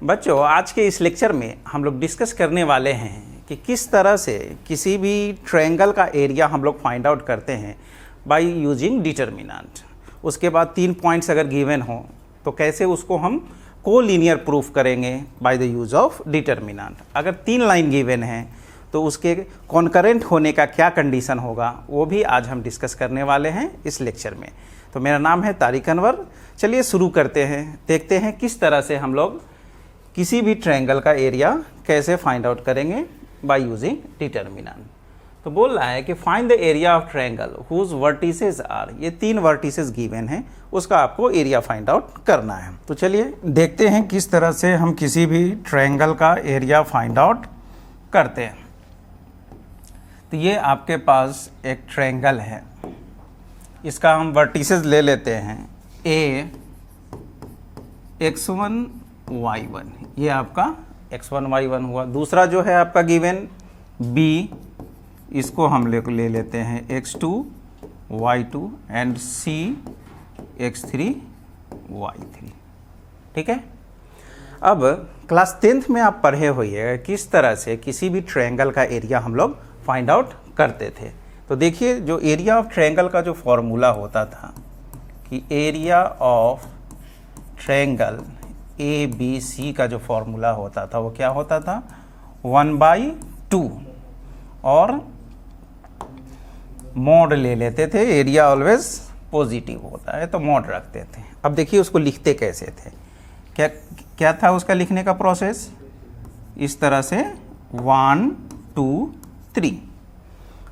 बच्चों, आज के इस लेक्चर में हम लोग डिस्कस करने वाले हैं कि किस तरह से किसी भी ट्रायंगल का एरिया हम लोग फाइंड आउट करते हैं बाय यूजिंग डिटर्मिनेंट। उसके बाद 3 पॉइंट्स अगर गिवन हो तो कैसे उसको हम कोलिनियर प्रूफ करेंगे by the use of determinant. अगर 3 लाइन गिवन है तो उसके कॉन्करेंट होने का क्या कंडीशन होगा वो भी आज हम डिस्कस करने वाले हैं इस लेक्चर में। तो मेरा नाम है तारिक अनवर। चलिए शुरू करते हैं, देखते हैं किस तरह से हम लोग किसी भी ट्रायंगल का एरिया कैसे फाइंड आउट करेंगे बाय यूजिंग डिटर्मिनेंट। तो बोल रहा है कि find the area of triangle whose vertices are, ये 3 वर्टिसेस गिवन हैं, उसका आपको एरिया फाइंड आउट करना है। तो चलिए देखते हैं किस तरह से हम किसी भी ट्रायंगल का एरिया फाइंड आउट करते हैं। तो ये आपके पास एक ट्रायंगल है, इसका हम वर्टिसेस ले लेते हैं a x1 y1, ये आपका x1 y1 हुआ। दूसरा जो है आपका गिवन b, इसको हम ले लेते हैं x2 y2 and c x3 y3। ठीक है। अब क्लास 10th में आप पढ़े हुए किस तरह से किसी भी ट्रायंगल का एरिया हम लोग फाइंड आउट करते थे। तो देखिए, जो एरिया ऑफ ट्रायंगल का जो फॉर्मूला होता था कि एरिया ऑफ ट्रायंगल ABC का जो फॉर्मूला होता था वो क्या होता था, 1/2 और मॉड ले लेते थे। एरिया ऑलवेज पॉजिटिव होता है तो मॉड रखते थे। अब देखिए उसको लिखते कैसे थे, क्या था उसका लिखने का प्रोसेस, इस तरह से 1 2 3।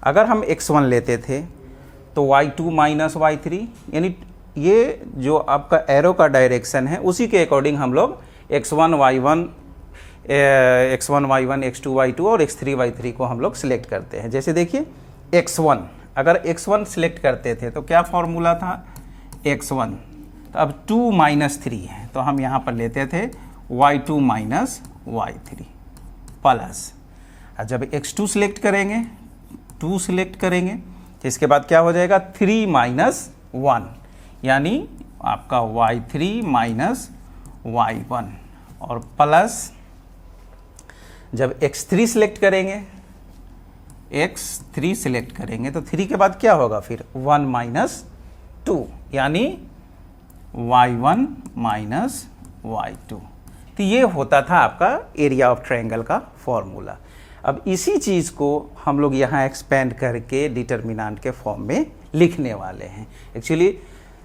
अगर हम x1 लेते थे तो y2 माइनस y3, यानी ये जो आपका एरो का डायरेक्शन है उसी के अकॉर्डिंग हम लोग x1 y1 x2 y2 और x3 y3 को हम लोग सिलेक्ट करते हैं। जैसे देखिए x1, अगर x1 सिलेक्ट करते थे तो क्या फॉर्मूला था x1, तो अब 2 माइनस 3 है तो हम यहाँ पर लेते थे y2 माइनस y3 प्लस, जब x2 सिलेक्ट करेंगे 2 सिलेक्ट करेंगे तो इसके बाद क्या हो जाएगा 3 माइनस 1, यानी आपका y3 माइनस y1 और प्लस जब x3 सिलेक्ट करेंगे x3 सिलेक्ट करेंगे तो 3 के बाद क्या होगा फिर 1 माइनस 2, यानी y1 माइनस y2। तो ये होता था आपका एरिया ऑफ ट्रायंगल का फॉर्मूला। अब इसी चीज़ को हम लोग यहाँ एक्सपेंड करके डिटर्मिनेंट के फॉर्म में लिखने वाले हैं। एक्चुअली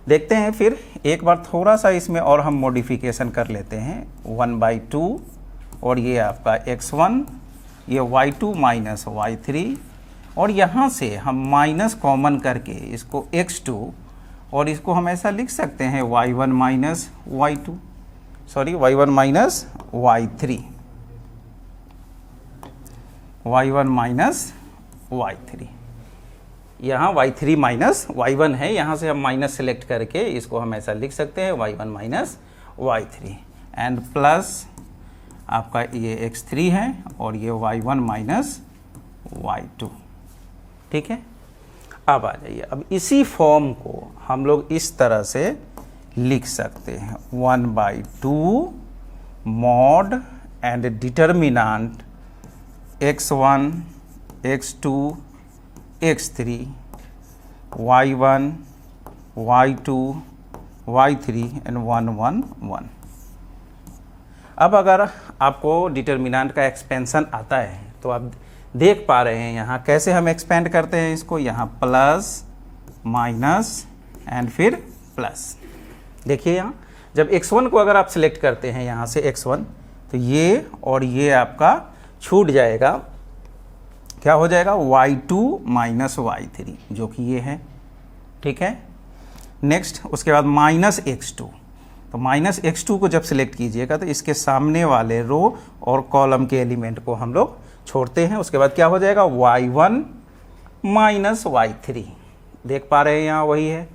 देखते हैं, फिर एक बार थोड़ा सा इसमें और हम मॉडिफिकेशन कर लेते हैं। 1/2 और ये आपका x1, ये y2 माइनस y3 और यहाँ से हम माइनस कॉमन करके इसको x2 और इसको हम ऐसा लिख सकते हैं y1 minus y2, sorry y1 minus y3, y1 minus y3। यहाँ y3 माइनस y1 है, यहाँ से हम माइनस सेलेक्ट करके इसको हम ऐसा लिख सकते हैं y1 minus y3 and plus आपका ये x3 है और ये y1 माइनस y2। ठीक है। अब आ जाइए, अब इसी फॉर्म को हम लोग इस तरह से लिख सकते हैं 1/2 mod and determinant x1 x2 x3 y1 y2 y3 and 1 1 1। अब अगर आपको डिटर्मिनेंट का एक्सपेंशन आता है तो आप देख पा रहे हैं यहाँ कैसे हम एक्सपेंड करते हैं इसको, यहाँ प्लस माइनस एंड फिर प्लस। देखिए यहाँ जब x1 को अगर आप सिलेक्ट करते हैं यहाँ से x1 तो ये और ये आपका छूट जाएगा, क्या हो जाएगा y2 माइनस y3 जो कि ये है। ठीक है। नेक्स्ट उसके बाद माइनस x2, तो माइनस x2 को जब सिलेक्ट कीजिएगा तो इसके सामने वाले रो और कॉलम के एलिमेंट को हम लोग छोड़ते हैं। उसके बाद क्या हो जाएगा y1 माइनस y3, देख पा रहे हैं यहाँ वही है।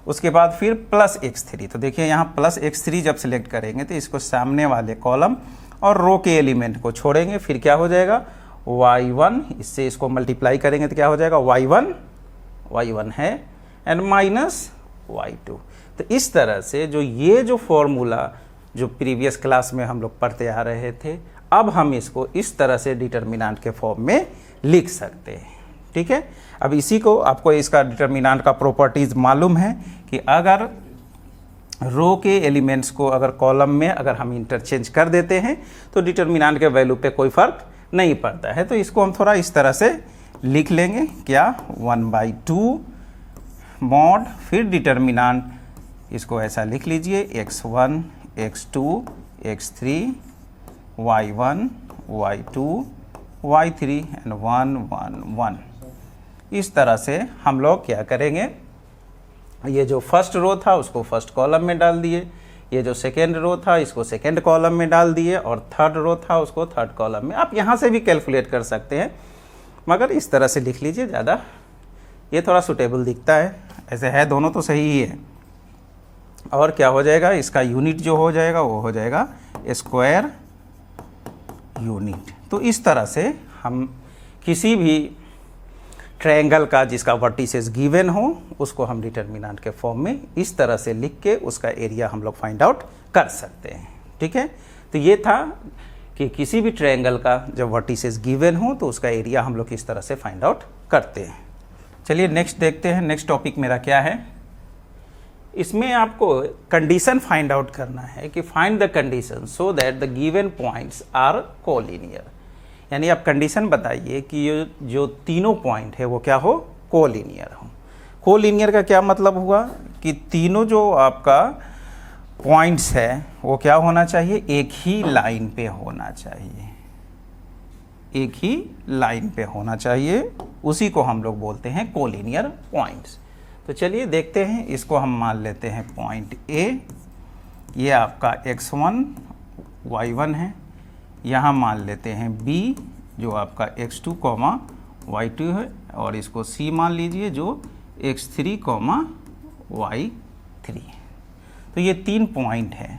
उसके बाद फिर प्लस x3, तो देखिए यहाँ प्लस x3 जब सिलेक्ट करेंगे तो इसको सामने वाले कॉलम और रो के एलिमेंट को छोड़ेंगे, फिर क्या हो जाएगा y1, इससे इसको मल्टीप्लाई करेंगे तो क्या हो जाएगा y1 है एंड माइनस y2। तो इस तरह से जो ये जो फॉर्मूला जो प्रीवियस क्लास में हम लोग पढ़ते आ रहे थे। अब हम इसको इस तरह से डिटर्मिनेंट के फॉर्म में लिख सकते हैं, ठीक है। अब इसी को आपको इसका डिटर्मिनेंट का प्रॉपर्टीज मालूम है कि अगर रो के एलिमेंट्स को अगर कॉलम में अगर हम इंटरचेंज कर देते हैं तो डिटर्मिनेंट के वैल्यू पे कोई फर्क नहीं पड़ता है। तो इसको हम थोड़ा इस तरह से लिख लेंगे, क्या 1/2 मॉड, फिर डिटर्मिनेंट इसको ऐसा लिख लीजिए x1 x2 x3 y1 y2 y3 and 1 1 1। इस तरह से हम लोग क्या करेंगे, ये जो फर्स्ट रो था उसको फर्स्ट कॉलम में डाल दिए, ये जो सेकेंड रो था इसको सेकेंड कॉलम में डाल दिए, और थर्ड रो था उसको थर्ड कॉलम में। आप यहाँ से भी कैलकुलेट कर सकते हैं, मगर इस तरह से लिख लीजिए, ज़्यादा ये थोड़ा सुटेबल दिखता है। ऐसे है दोनों तो सही ही है। और क्या हो जाएगा, इसका यूनिट जो हो जाएगा वो हो जाएगा स्क्वायर यूनिट। तो इस तरह से हम किसी भी ट्रायंगल का जिसका वर्टिसेस गिवन हो उसको हम डिटर्मिनेंट के फॉर्म में इस तरह से लिख के उसका एरिया हम लोग फाइंड आउट कर सकते हैं, ठीक है। तो ये था कि किसी भी ट्रायंगल का जब वर्टिसेस गिवन हो तो उसका एरिया हम लोग इस तरह से फाइंड आउट करते हैं। चलिए नेक्स्ट देखते हैं। नेक्स्ट टॉपिक मेरा क्या है, इसमें आपको कंडीशन फाइंड आउट करना है कि find the condition so that the given points are collinear. यानी आप कंडीशन बताइए कि ये जो तीनों पॉइंट है वो क्या हो, कोलिनियर हो। कोलिनियर का क्या मतलब हुआ कि तीनों जो आपका पॉइंट्स है वो क्या होना चाहिए, एक ही लाइन पे होना चाहिए, एक ही लाइन पे होना चाहिए। उसी को हम लोग बोलते हैं कोलिनियर पॉइंट्स। तो चलिए देखते हैं, इसको हम मान लेते हैं पॉइंट ए, ये आपका x1 y1 है। यहाँ मान लेते हैं b जो आपका x2 y2 है, और इसको c मान लीजिए जो x3 y3 है। तो ये 3 पॉइंट है,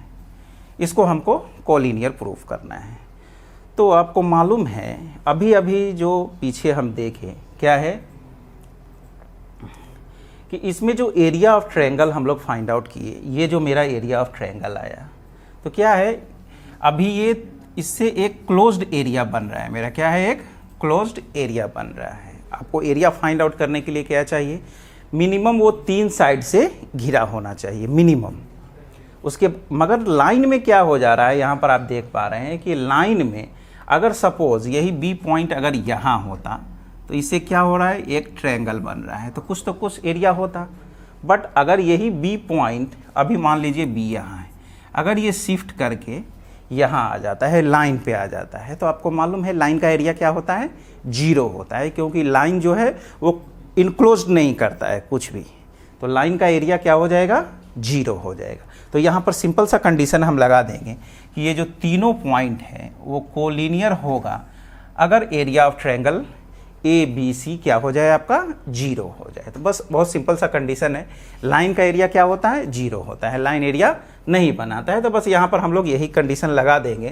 इसको हमको कोलिनियर प्रूफ करना है। तो आपको मालूम है अभी अभी जो पीछे हम देखें क्या है कि इसमें जो एरिया ऑफ ट्रायंगल हम लोग फाइंड आउट किए, ये जो मेरा एरिया ऑफ ट्रायंगल आया, तो क्या है अभी ये इससे एक क्लोज्ड एरिया बन रहा है मेरा, क्या है, एक क्लोज्ड एरिया बन रहा है। आपको एरिया फाइंड आउट करने के लिए क्या चाहिए, मिनिमम वो 3 साइड से घिरा होना चाहिए मिनिमम उसके। मगर लाइन में क्या हो जा रहा है, यहाँ पर आप देख पा रहे हैं कि लाइन में अगर सपोज यही बी पॉइंट अगर यहाँ होता तो इससे क्या हो रहा है, एक ट्रायंगल बन रहा है, तो कुछ एरिया होता। बट अगर यही बी पॉइंट अभी मान लीजिए बी यहाँ है, अगर ये शिफ्ट करके यहाँ आ जाता है, लाइन पे आ जाता है, तो आपको मालूम है लाइन का एरिया क्या होता है, 0 होता है, क्योंकि लाइन जो है वो इनक्लोज नहीं करता है कुछ भी। तो लाइन का एरिया क्या हो जाएगा, 0 हो जाएगा। तो यहाँ पर सिंपल सा कंडीशन हम लगा देंगे कि ये जो तीनों पॉइंट है वो कोलिनियर होगा अगर एरिया ऑफ ट्रायंगल ABC क्या हो जाए, आपका 0 हो जाए। तो बस बहुत सिंपल सा कंडीशन है। लाइन का एरिया क्या होता है, 0 होता है, लाइन एरिया नहीं बनाता है। तो बस यहाँ पर हम लोग यही कंडीशन लगा देंगे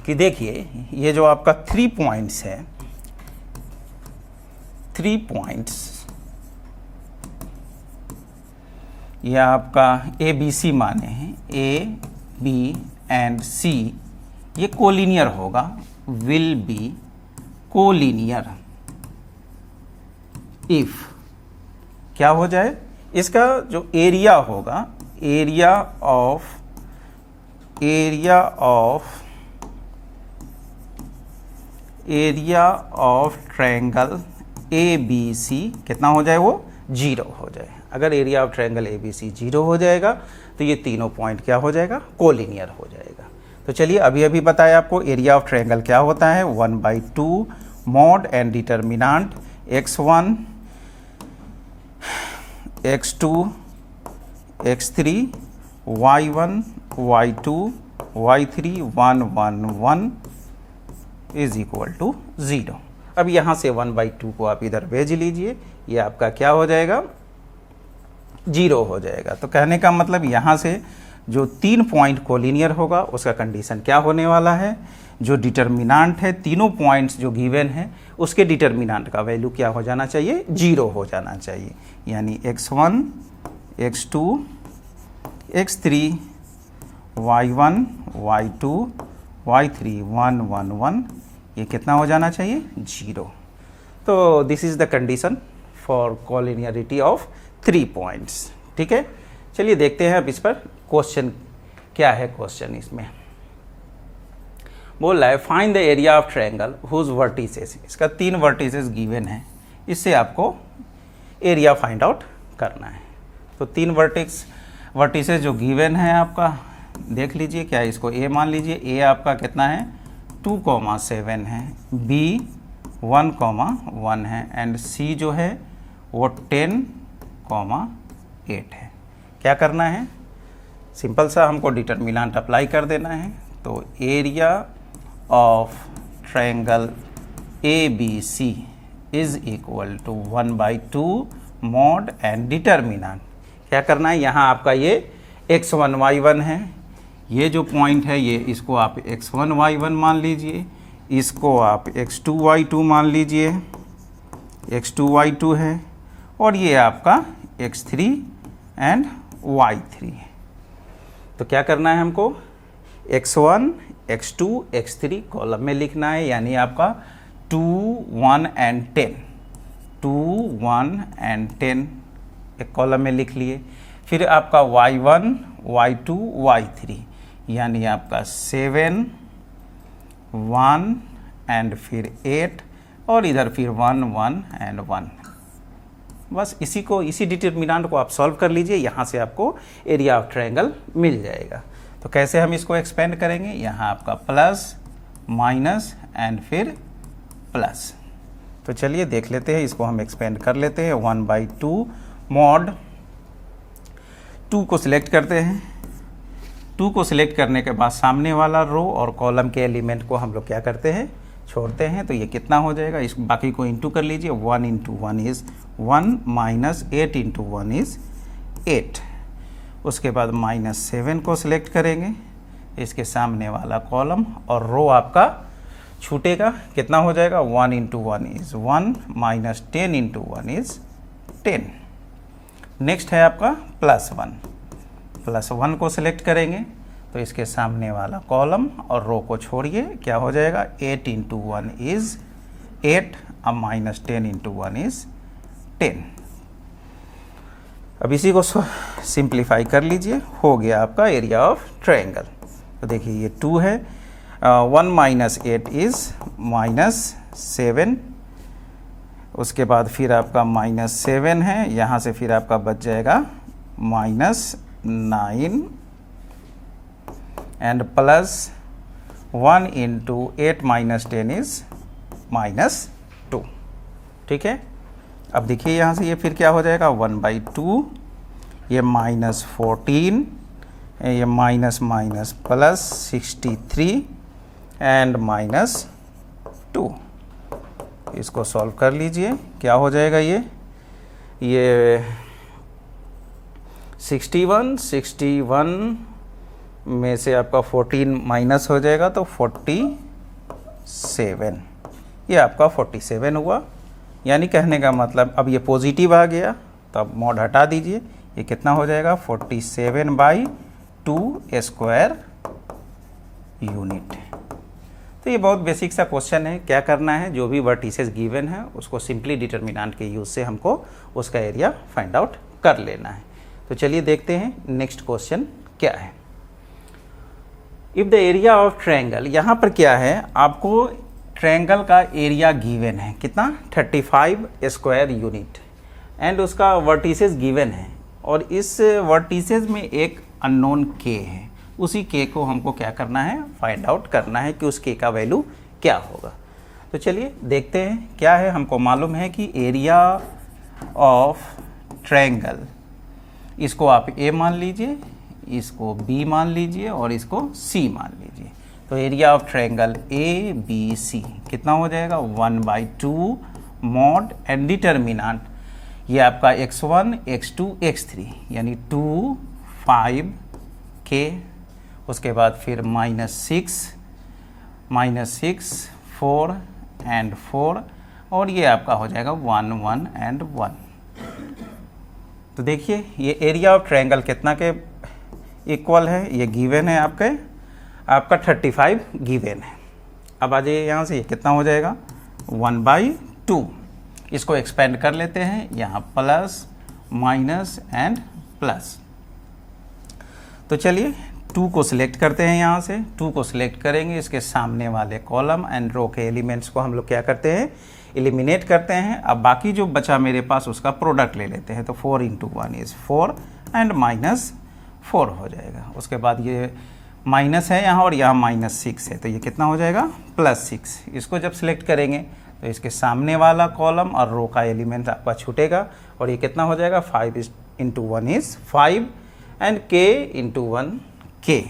कि देखिए ये जो आपका 3 पॉइंट्स है, 3 पॉइंट्स ये आपका ABC माने हैं, A B एंड C, ये कोलिनियर होगा, विल बी कोलिनियर इफ क्या हो जाए, इसका जो एरिया होगा, एरिया ऑफ ट्रायंगल ABC कितना हो जाए, वो 0 हो जाए। अगर एरिया ऑफ ट्रायंगल ABC 0 हो जाएगा तो ये तीनों पॉइंट क्या हो जाएगा, कोलिनियर हो जाएगा। तो चलिए अभी बताया आपको एरिया ऑफ ट्रायंगल क्या होता है, 1/2 mod and determinant x1 x2 x3 y1 y2 y3 1 1 1 is equal to 0। अब यहाँ से 1/2 को आप इधर भेज लीजिए, ये आपका क्या हो जाएगा, 0 हो जाएगा। तो कहने का मतलब यहाँ से जो 3 पॉइंट कोलिनियर होगा उसका कंडीशन क्या होने वाला है, जो डिटर्मिनेंट है तीनों पॉइंट्स जो गिवन है उसके डिटर्मिनेंट का वैल्यू क्या हो जाना चाहिए, 0 हो जाना चाहिए। यानी x1 x2 x3 y1 y2 y3 1 1 1, ये कितना हो जाना चाहिए 0। तो this is the condition for collinearity of 3 points. ठीक है, चलिए देखते हैं अब इस पर क्वेश्चन क्या है। क्वेश्चन इसमें बोल रहा है find the area of triangle whose vertices, इसका 3 वर्टिसेस गिवन है, इससे आपको एरिया फाइंड आउट करना है। तो 3 वर्टिसेस जो गिवन है आपका देख लीजिए, क्या इसको ए मान लीजिए, ए आपका कितना है 2,7 है, बी 1,1 है एंड सी जो है वो 10,8 है। क्या करना है, सिंपल सा हमको डिटरमिनेंट अप्लाई कर देना है। तो area of triangle A B C is equal to 1/2 mod and determinant. क्या करना है, यहाँ आपका ये x1 y1 है, ये जो पॉइंट है ये इसको आप x1 y1 मान लीजिए, इसको आप x2 y2 मान लीजिए, x2 y2 है, और ये आपका x3 एंड y3 है। तो क्या करना है हमको x1 x2 x3 कॉलम में लिखना है, यानी आपका 2 1 एंड 10, 2 1 एंड 10 एक कॉलम में लिख लिए। फिर आपका y1 y2 y3 यानी आपका 7 1 एंड फिर 8 और इधर फिर 1 1 एंड 1। बस इसी डिटरमिनेंट को आप सॉल्व कर लीजिए, यहाँ से आपको एरिया ऑफ ट्रायंगल मिल जाएगा। तो कैसे हम इसको एक्सपेंड करेंगे, यहाँ आपका प्लस माइनस एंड फिर प्लस। तो चलिए देख लेते हैं, इसको हम एक्सपेंड कर लेते हैं। 1/2 मॉड 2 को सिलेक्ट करते हैं। 2 को सिलेक्ट करने के बाद सामने वाला रो और कॉलम के एलिमेंट को हम लोग क्या करते हैं, छोड़ते हैं। तो ये कितना हो जाएगा, इस बाकी को इंटू कर लीजिए। 1 × 1 इज़ 1 माइनस 8 × 1 इज़ 8। उसके बाद -7 को सिलेक्ट करेंगे, इसके सामने वाला कॉलम और रो आपका छूटेगा, कितना हो जाएगा 1 × 1 इज़ 1 माइनस 10 × 1 इज़ 10। नेक्स्ट है आपका +1 को सिलेक्ट करेंगे, तो इसके सामने वाला कॉलम और रो को छोड़िए, क्या हो जाएगा 8 × 1 इज़ 8 अब माइनस 10 × 1 इज़ 10। अब इसी को सिंप्लीफाई कर लीजिए, हो गया आपका एरिया ऑफ ट्रायंगल। तो देखिए ये 2 है, 1 माइनस 8 इज़ -7, उसके बाद फिर आपका -7 है, यहाँ से फिर आपका बच जाएगा -9 एंड +1 × 8 माइनस 10 इज़ -2। ठीक है, अब देखिए यहाँ से ये फिर क्या हो जाएगा 1/2, ये -14, ये माइनस +63 एंड -2। इसको सॉल्व कर लीजिए, क्या हो जाएगा ये 61 में से आपका 14 माइनस हो जाएगा तो 47, ये आपका 47 हुआ। यानी कहने का मतलब अब ये पॉजिटिव आ गया, तो अब मॉड हटा दीजिए, ये कितना हो जाएगा 47/2 स्क्वायर यूनिट। तो ये बहुत बेसिक सा क्वेश्चन है। क्या करना है, जो भी वर्टिसेस गिवन है उसको सिंपली डिटरमिनेंट के यूज़ से हमको उसका एरिया फाइंड आउट कर लेना है। तो चलिए देखते हैं नेक्स्ट क्वेश्चन क्या है। If the area of triangle, यहाँ पर क्या है, आपको ट्रायंगल का एरिया गिवन है कितना 35 स्क्वायर यूनिट एंड उसका वर्टिसेस गिवन है, और इस वर्टिसेस में एक अननोन के है, उसी के को हमको क्या करना है, फाइंड आउट करना है कि उस के का वैल्यू क्या होगा। तो चलिए देखते हैं क्या है। हमको मालूम है कि एरिया ऑफ ट्रायंगल, इसको आप ए मान लीजिए, इसको बी मान लीजिए और इसको सी मान लीजिए। तो area of triangle A B C कितना हो जाएगा 1/2 मॉड एंड डिटरमिनेंट, ये आपका x1 x2 x3 यानी 2 5 के, उसके बाद फिर -6 4 एंड 4 और ये आपका हो जाएगा 1 1 एंड 1। तो देखिए ये एरिया ऑफ ट्रायंगल कितना के इक्वल है, ये गिवन है आपका 35 गिवन है। अब आ जाइए यहाँ से, ये कितना हो जाएगा 1/2। इसको एक्सपेंड कर लेते हैं, यहाँ प्लस माइनस एंड प्लस। तो चलिए 2 को सिलेक्ट करते हैं, यहाँ से 2 को सिलेक्ट करेंगे, इसके सामने वाले कॉलम एंड रो के एलिमेंट्स को हम लोग क्या करते हैं, एलिमिनेट करते हैं। अब बाकी जो बचा मेरे पास उसका प्रोडक्ट ले लेते हैं, तो 4 × 1 इज़ 4 एंड -4 हो जाएगा। उसके बाद ये माइनस है यहाँ और यहाँ -6 है, तो ये कितना हो जाएगा +6। इसको जब सिलेक्ट करेंगे तो इसके सामने वाला कॉलम और रो का एलिमेंट आपका छूटेगा और ये कितना हो जाएगा 5 × 1 इज़ 5 एंड k × 1 k,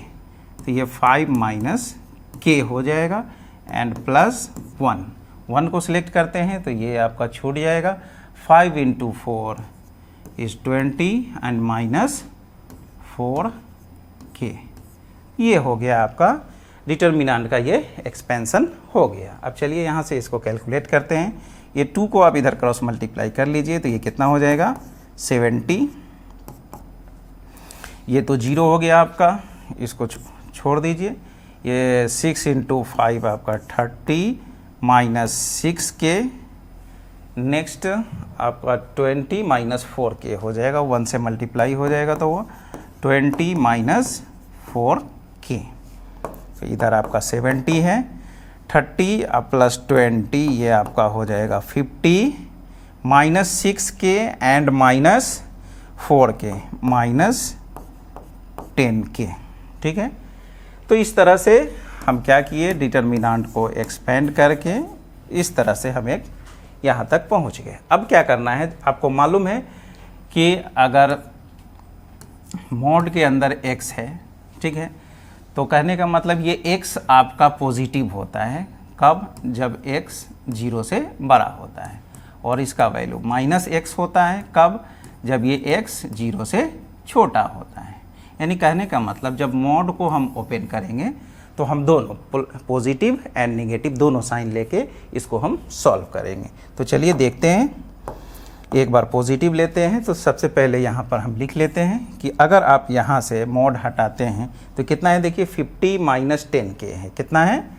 तो ये 5 - k हो जाएगा एंड +1 को सिलेक्ट करते हैं तो ये आपका छूट जाएगा। 5 × 4 इज़ 20 एंड -4k। ये हो गया आपका डिटर्मिनेंट का, ये एक्सपेंशन हो गया। अब चलिए यहाँ से इसको कैलकुलेट करते हैं। ये 2 को आप इधर क्रॉस मल्टीप्लाई कर लीजिए, तो ये कितना हो जाएगा 70। ये तो 0 हो गया आपका, इसको छोड़ दीजिए। ये 6 × 5 आपका 30 -6k, नेक्स्ट आपका 20 -4k हो जाएगा, 1 से मल्टीप्लाई हो जाएगा तो वो 20 -4k। तो इधर आपका 70 है, 30 + 20 ये आपका हो जाएगा 50 -6k एंड -4k -10k। ठीक है, तो इस तरह से हम क्या किए, डिटर्मिनेंट को एक्सपेंड करके इस तरह से हम एक यहाँ तक पहुँच गए। अब क्या करना है, आपको मालूम है कि अगर मॉड के अंदर x है, ठीक है, तो कहने का मतलब ये x आपका पॉजिटिव होता है कब, जब x 0 से बड़ा होता है, और इसका वैल्यू -x होता है कब, जब ये x 0 से छोटा होता है। यानी कहने का मतलब जब मॉड को हम ओपन करेंगे तो हम दोनों पॉजिटिव एंड नेगेटिव दोनों साइन लेके इसको हम सॉल्व करेंगे। तो चलिए देखते हैं, एक बार पॉजिटिव लेते हैं। तो सबसे पहले यहाँ पर हम लिख लेते हैं कि अगर आप यहाँ से मॉड हटाते हैं तो कितना है, देखिए 50 - 10k है, कितना है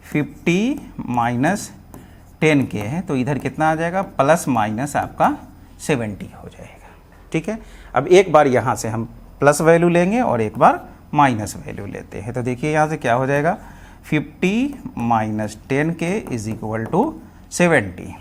50 - 10k है, तो इधर कितना आ जाएगा ± आपका 70 हो जाएगा। ठीक है, अब एक बार यहाँ से हम प्लस वैल्यू लेंगे और एक बार माइनस वैल्यू लेते हैं, तो देखिए यहाँ से क्या हो जाएगा 50 - 10k = 70।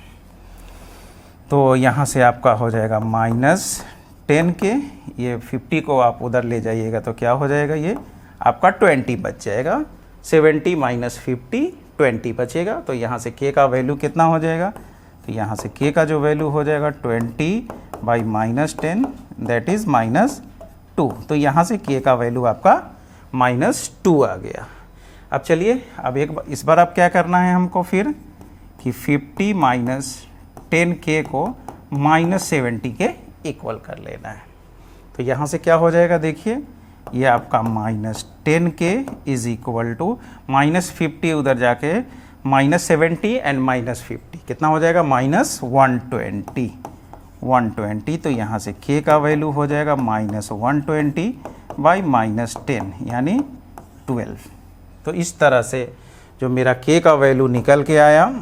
तो यहाँ से आपका हो जाएगा -10k, ये 50 को आप उधर ले जाइएगा तो क्या हो जाएगा, ये आपका 20 बच जाएगा। 70 - 50 20 बचेगा, तो यहाँ से k का वैल्यू कितना हो जाएगा, तो यहाँ से k का जो वैल्यू हो जाएगा 20/-10 दैट इज़ -2। तो यहाँ से k का वैल्यू आपका -2 आ गया। अब चलिए, अब इस बार अब क्या करना है हमको फिर कि 50 - 10k को -70 के इक्वल कर लेना है। तो यहाँ से क्या हो जाएगा, देखिए ये आपका -10k = -50 उधर जाके -70 एंड -50 कितना हो जाएगा -120। तो यहाँ से k का वैल्यू हो जाएगा -120/-10 यानी 12। तो इस तरह से जो मेरा k का वैल्यू निकल के आया,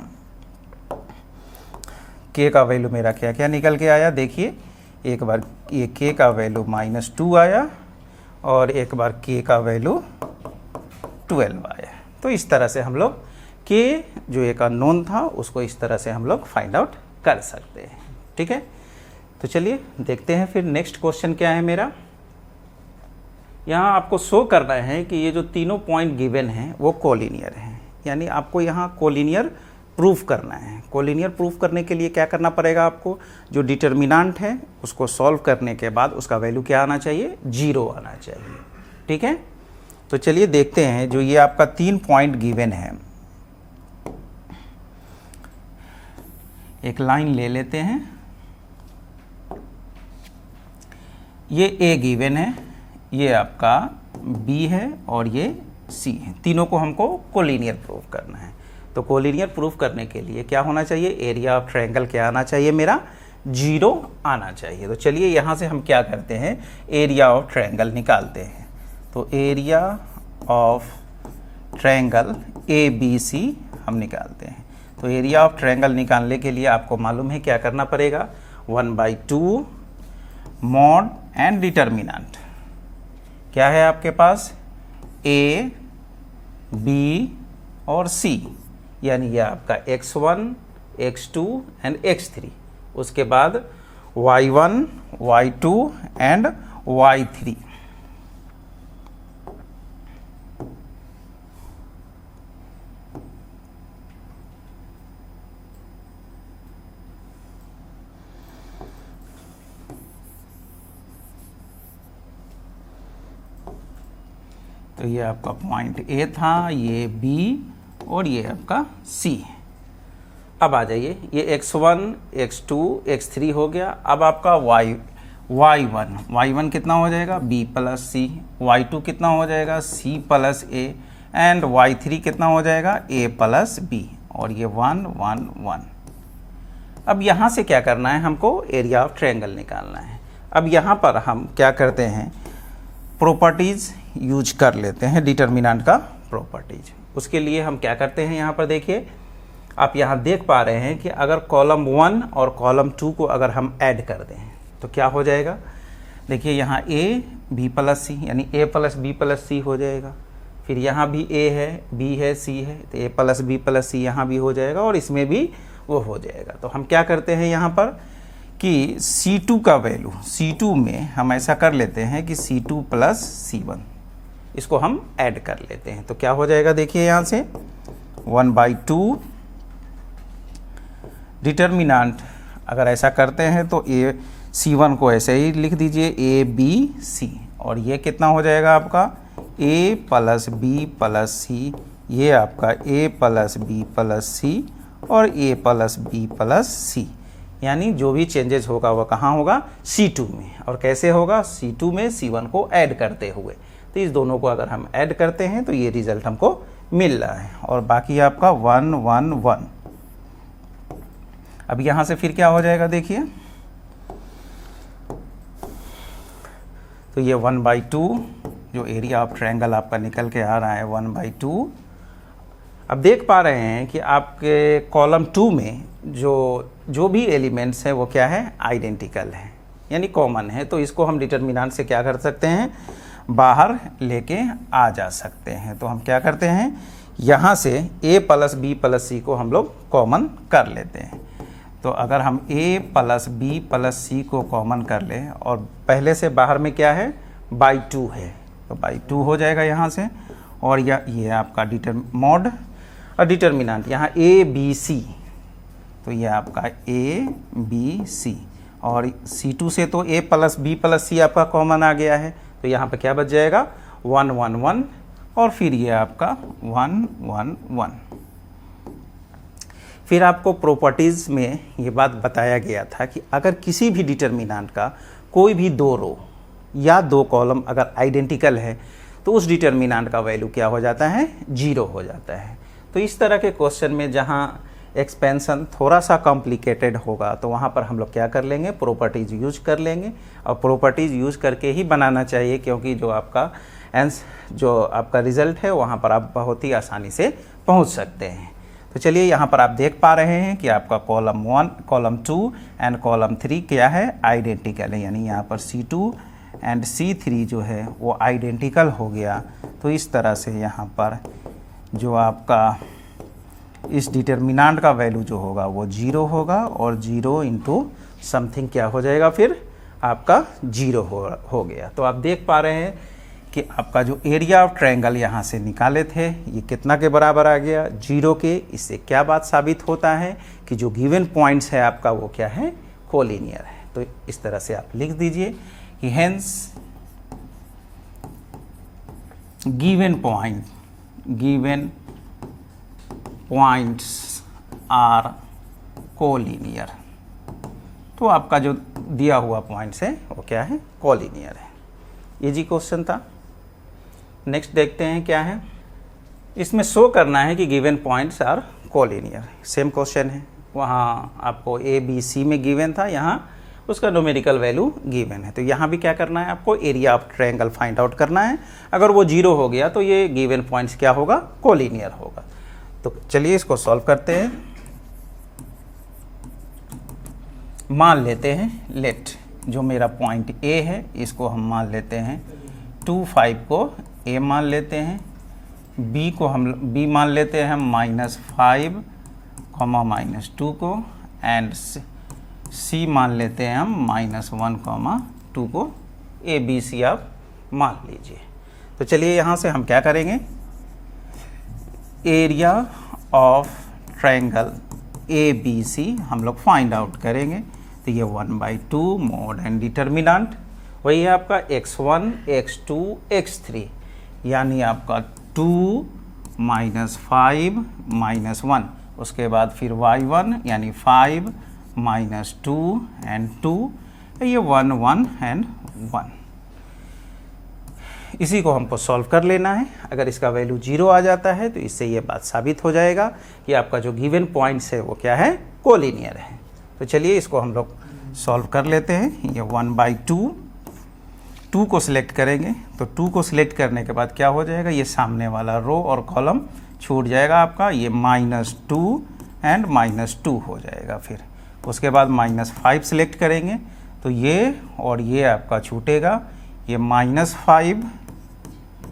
k का वैल्यू मेरा क्या क्या निकल के आया, देखिए एक बार ये k का वैल्यू -2 आया और एक बार k का वैल्यू 12 आया। तो इस तरह से हम लोग k जो एक अननोन था उसको इस तरह से हम लोग फाइंड आउट कर सकते हैं। ठीक है, तो चलिए देखते हैं फिर नेक्स्ट क्वेश्चन क्या है मेरा। यहाँ आपको शो करना है कि ये जो तीनों पॉइंट गिवन हैं वो कोलिनियर हैं, यानी आपको यहाँ कोलिनियर प्रूफ करना है। कोलिनियर प्रूफ करने के लिए क्या करना पड़ेगा, आपको जो डिटर्मिनेंट है उसको सॉल्व करने के बाद उसका वैल्यू क्या आना चाहिए, 0 आना चाहिए। ठीक है, तो चलिए देखते हैं, जो ये आपका 3 पॉइंट गिवन है, एक लाइन ले लेते हैं। ये A गिवन है, ये आपका B है और ये C है, तीनों को हमको कोलिनियर प्रूफ करना है। तो कोलिनियर प्रूफ करने के लिए क्या होना चाहिए, एरिया ऑफ ट्रायंगल क्या आना चाहिए, मेरा 0 आना चाहिए। तो चलिए यहाँ से हम क्या करते हैं, एरिया ऑफ ट्रायंगल निकालते हैं। तो area of triangle A B C हम निकालते हैं। तो एरिया ऑफ ट्रायंगल निकालने के लिए आपको मालूम है क्या करना पड़ेगा, 1/2 मॉड एंड डिटर्मिनेंट क्या है आपके पास, ए बी और सी, यानी यह आपका x1 x2 एंड x3, उसके बाद y1 y2 एंड y3। तो ये आपका पॉइंट ए था, ये बी और ये आपका सी। अब आ जाइए, ये x1 x2 x3 हो गया। अब आपका y1 कितना हो जाएगा, b प्लस सी, y2 कितना हो जाएगा, c plus a and y3 कितना हो जाएगा, a प्लस b, और ये 1 1 1। अब यहाँ से क्या करना है, हमको एरिया ऑफ ट्रायंगल निकालना है। अब यहाँ पर हम क्या करते हैं, प्रॉपर्टीज़ यूज कर लेते हैं, डिटर्मिनेंट का प्रॉपर्टीज। उसके लिए हम क्या करते हैं, यहाँ पर देखिए, आप यहाँ देख पा रहे हैं कि अगर कॉलम 1 और कॉलम 2 को अगर हम ऐड कर दें तो क्या हो जाएगा। देखिए यहाँ a b प्लस सी, यानी a प्लस b प्लस सी हो जाएगा। फिर यहाँ भी a है, b है, c है, तो a प्लस b प्लस सी यहाँ भी हो जाएगा और इसमें भी वो हो जाएगा। तो हम क्या करते हैं यहाँ पर कि C2 का वैल्यू, C2 में हम ऐसा कर लेते हैं कि C2 प्लस C1, इसको हम ऐड कर लेते हैं। तो क्या हो जाएगा, देखिए यहाँ से 1/2 डिटर्मिनेंट, अगर ऐसा करते हैं तो ए C1 को ऐसे ही लिख दीजिए ए बी सी, और ये कितना हो जाएगा आपका a प्लस बी प्लस सी, ये आपका a प्लस बी प्लस सी और a प्लस बी प्लस सी, यानी जो भी चेंजेस होगा वो कहाँ होगा, C2 में। और कैसे होगा, C2 में C1 को ऐड करते हुए। तो इस दोनों को अगर हम ऐड करते हैं तो ये रिजल्ट हमको मिल रहा है, और बाकी आपका 1 1 1। अब यहाँ से फिर क्या हो जाएगा, देखिए, तो ये 1/2 जो एरिया ऑफ ट्रायंगल आपका निकल के आ रहा है 1/2। अब देख पा रहे हैं कि आपके कॉलम 2 में जो भी एलिमेंट्स हैं वो क्या है, आइडेंटिकल है, यानी कॉमन है। तो इसको हम डिटर्मिनेंट से क्या कर सकते हैं, बाहर लेके आ जा सकते हैं। तो हम क्या करते हैं, यहाँ से a प्लस बी प्लस सी को हम लोग कॉमन कर लेते हैं। तो अगर हम a प्लस बी प्लस सी को कॉमन कर लें, और पहले से बाहर में क्या है, /2 है, तो /2 हो जाएगा यहाँ से। और ये आपका मॉड और डिटर्मिनेंट यहाँ a b c, तो ये आपका a b c, और C2 से तो a प्लस बी प्लस सी आपका कॉमन आ गया है। तो यहाँ पे क्या बच जाएगा, 1 1 1, और फिर ये आपका 1 1 1। फिर आपको प्रॉपर्टीज़ में ये बात बताया गया था कि अगर किसी भी डिटर्मिनेंट का कोई भी 2 रो या 2 कॉलम अगर आइडेंटिकल है तो उस डिटर्मिनेंट का वैल्यू क्या हो जाता है, 0 हो जाता है। तो इस तरह के क्वेश्चन में जहाँ एक्सपेंशन थोड़ा सा कॉम्प्लिकेटेड होगा तो वहाँ पर हम लोग क्या कर लेंगे, प्रॉपर्टीज़ यूज कर लेंगे, और प्रॉपर्टीज़ यूज करके ही बनाना चाहिए, क्योंकि जो आपका रिज़ल्ट है वहाँ पर आप बहुत ही आसानी से पहुँच सकते हैं। तो चलिए, यहाँ पर आप देख पा रहे हैं कि आपका कॉलम 1, कॉलम 2 एंड कॉलम 3 क्या है, आइडेंटिकल है, यानी यहाँ पर C2 एंड C3 जो है वो आइडेंटिकल हो गया। तो इस तरह से यहाँ पर जो आपका इस डिटर्मिनेंट का वैल्यू जो होगा वो 0 होगा, और 0 इंटू समथिंग क्या हो जाएगा, फिर आपका 0 हो गया। तो आप देख पा रहे हैं कि आपका जो एरिया ऑफ ट्रायंगल यहाँ से निकाले थे ये कितना के बराबर आ गया, 0 के। इससे क्या बात साबित होता है कि जो गिवन पॉइंट्स है आपका वो क्या है, कोलिनियर है। तो इस तरह से आप लिख दीजिए कि hence given points are collinear. तो आपका जो दिया हुआ पॉइंट्स है वो क्या है, कोलिनियर है। इजी क्वेश्चन था। नेक्स्ट देखते हैं क्या है, इसमें शो करना है कि given points are collinear. Same question है, वहाँ आपको A B C में गिवन था, यहाँ उसका न्यूमेरिकल वैल्यू गिवन है। तो यहाँ भी क्या करना है आपको, area of triangle find out करना है। अगर वो 0 हो गया तो ये गिवन पॉइंट्स क्या होगा, कोलिनियर होगा। तो चलिए इसको सॉल्व करते हैं। मान लेते हैं, लेट जो मेरा पॉइंट ए है इसको हम मान लेते हैं 2, 5 को ए मान लेते हैं, बी को हम बी मान लेते हैं -5, -2 को, एंड सी मान लेते हैं हम -1, 2 को। ए बी सी आप मान लीजिए। तो चलिए यहाँ से हम क्या करेंगे, area of triangle A B C हम लोग फाइंड आउट करेंगे। तो ये 1/2 मोड एंड डिटर्मिनेंट वही है आपका x1, x2, x3, यानी आपका 2 -5 -1, उसके बाद फिर y1 यानी 5 -2 एंड 2, ये 1 1 एंड 1। इसी को हमको सॉल्व कर लेना है। अगर इसका वैल्यू 0 आ जाता है तो इससे ये बात साबित हो जाएगा कि आपका जो गिवन पॉइंट्स है वो क्या है, कोलिनियर है। तो चलिए इसको हम लोग सॉल्व कर लेते हैं। ये 1/2, 2 को सिलेक्ट करेंगे। तो 2 को सिलेक्ट करने के बाद क्या हो जाएगा, ये सामने वाला रो और कॉलम छूट जाएगा आपका, ये -2 एंड -2 हो जाएगा। फिर उसके बाद -5 सिलेक्ट करेंगे तो ये और ये आपका छूटेगा, ये -5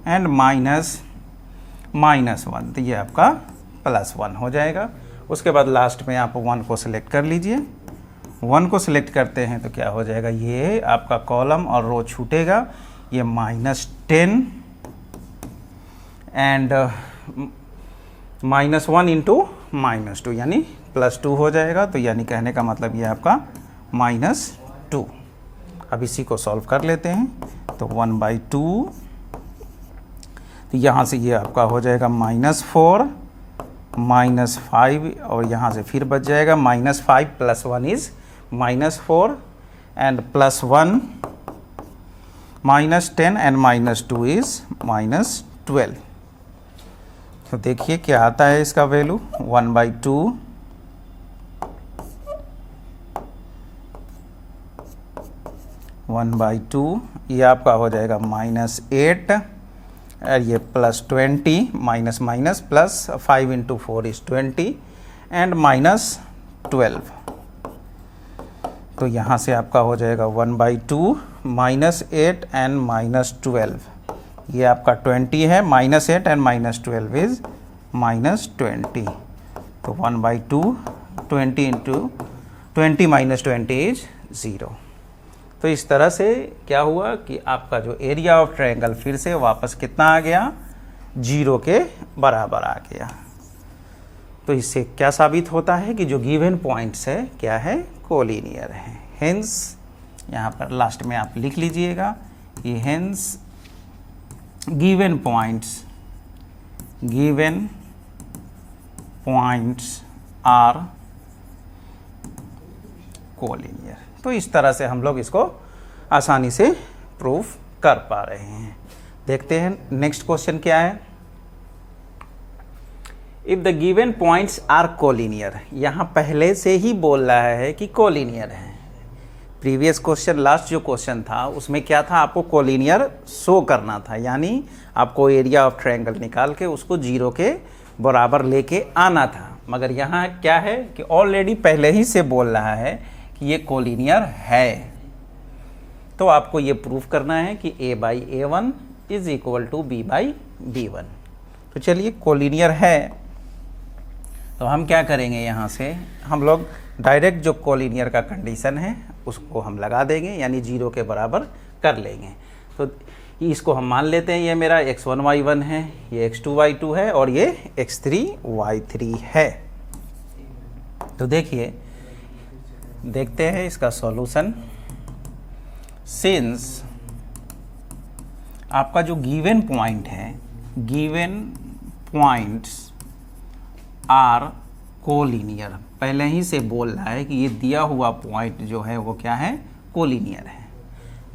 एंड -1, तो ये आपका +1 हो जाएगा। उसके बाद लास्ट में आप 1 को सिलेक्ट कर लीजिए। 1 को सिलेक्ट करते हैं तो क्या हो जाएगा, ये आपका कॉलम और रो छूटेगा, ये -10 एंड -1 इंटू -2 यानी +2 हो जाएगा। तो यानी कहने का मतलब ये आपका -2। अब इसी को सॉल्व कर लेते हैं। तो 1/2, तो यहाँ से ये आपका हो जाएगा -4 -5, और यहाँ से फिर बच जाएगा -5 + 1 इज़ -4 एंड +1 -10 एंड -2 इज़ -12। तो देखिए क्या आता है इसका वैल्यू, 1/2 ये आपका हो जाएगा -8, और ये +20 माइनस प्लस 5 × 4 इज़ 20 एंड -12। तो यहाँ से आपका हो जाएगा 1/2 -8 एंड -12, ये आपका 20 है, -8 एंड -12 इज़ -20। तो 1/2 20 × 20 -20 इज़ 0। तो इस तरह से क्या हुआ कि आपका जो एरिया ऑफ ट्रायंगल फिर से वापस कितना आ गया, 0 के बराबर आ गया। तो इससे क्या साबित होता है कि जो गिवन पॉइंट्स है क्या है, कोलिनियर है। हेंस यहाँ पर लास्ट में आप लिख लीजिएगा कि hence given points are collinear. तो इस तरह से हम लोग इसको आसानी से प्रूफ कर पा रहे हैं। देखते हैं नेक्स्ट क्वेश्चन क्या है। If the given points are collinear, यहाँ पहले से ही बोल रहा है कि कोलिनियर है। प्रीवियस क्वेश्चन, लास्ट जो क्वेश्चन था उसमें क्या था, आपको कोलिनियर शो करना था, यानी आपको एरिया ऑफ ट्रायंगल निकाल के उसको 0 के बराबर लेके आना था। मगर यहाँ क्या है कि ऑलरेडी पहले ही से बोल रहा है कि ये कोलिनियर है। तो आपको ये प्रूफ करना है कि a/a1 is equal to b/b1। तो चलिए कोलिनियर है तो हम क्या करेंगे, यहाँ से हम लोग डायरेक्ट जो कोलिनियर का कंडीशन है उसको हम लगा देंगे, यानी 0 के बराबर कर लेंगे। तो इसको हम मान लेते हैं ये मेरा x1 y1 है, ये x2 y2 है और ये x3 y3 है। तो देखिए देखते हैं इसका सॉल्यूशन। सिंस आपका जो गिवन पॉइंट है, गिवन पॉइंट्स आर कोलिनियर, पहले ही से बोल रहा है कि ये दिया हुआ पॉइंट जो है वो क्या है, कोलिनियर है।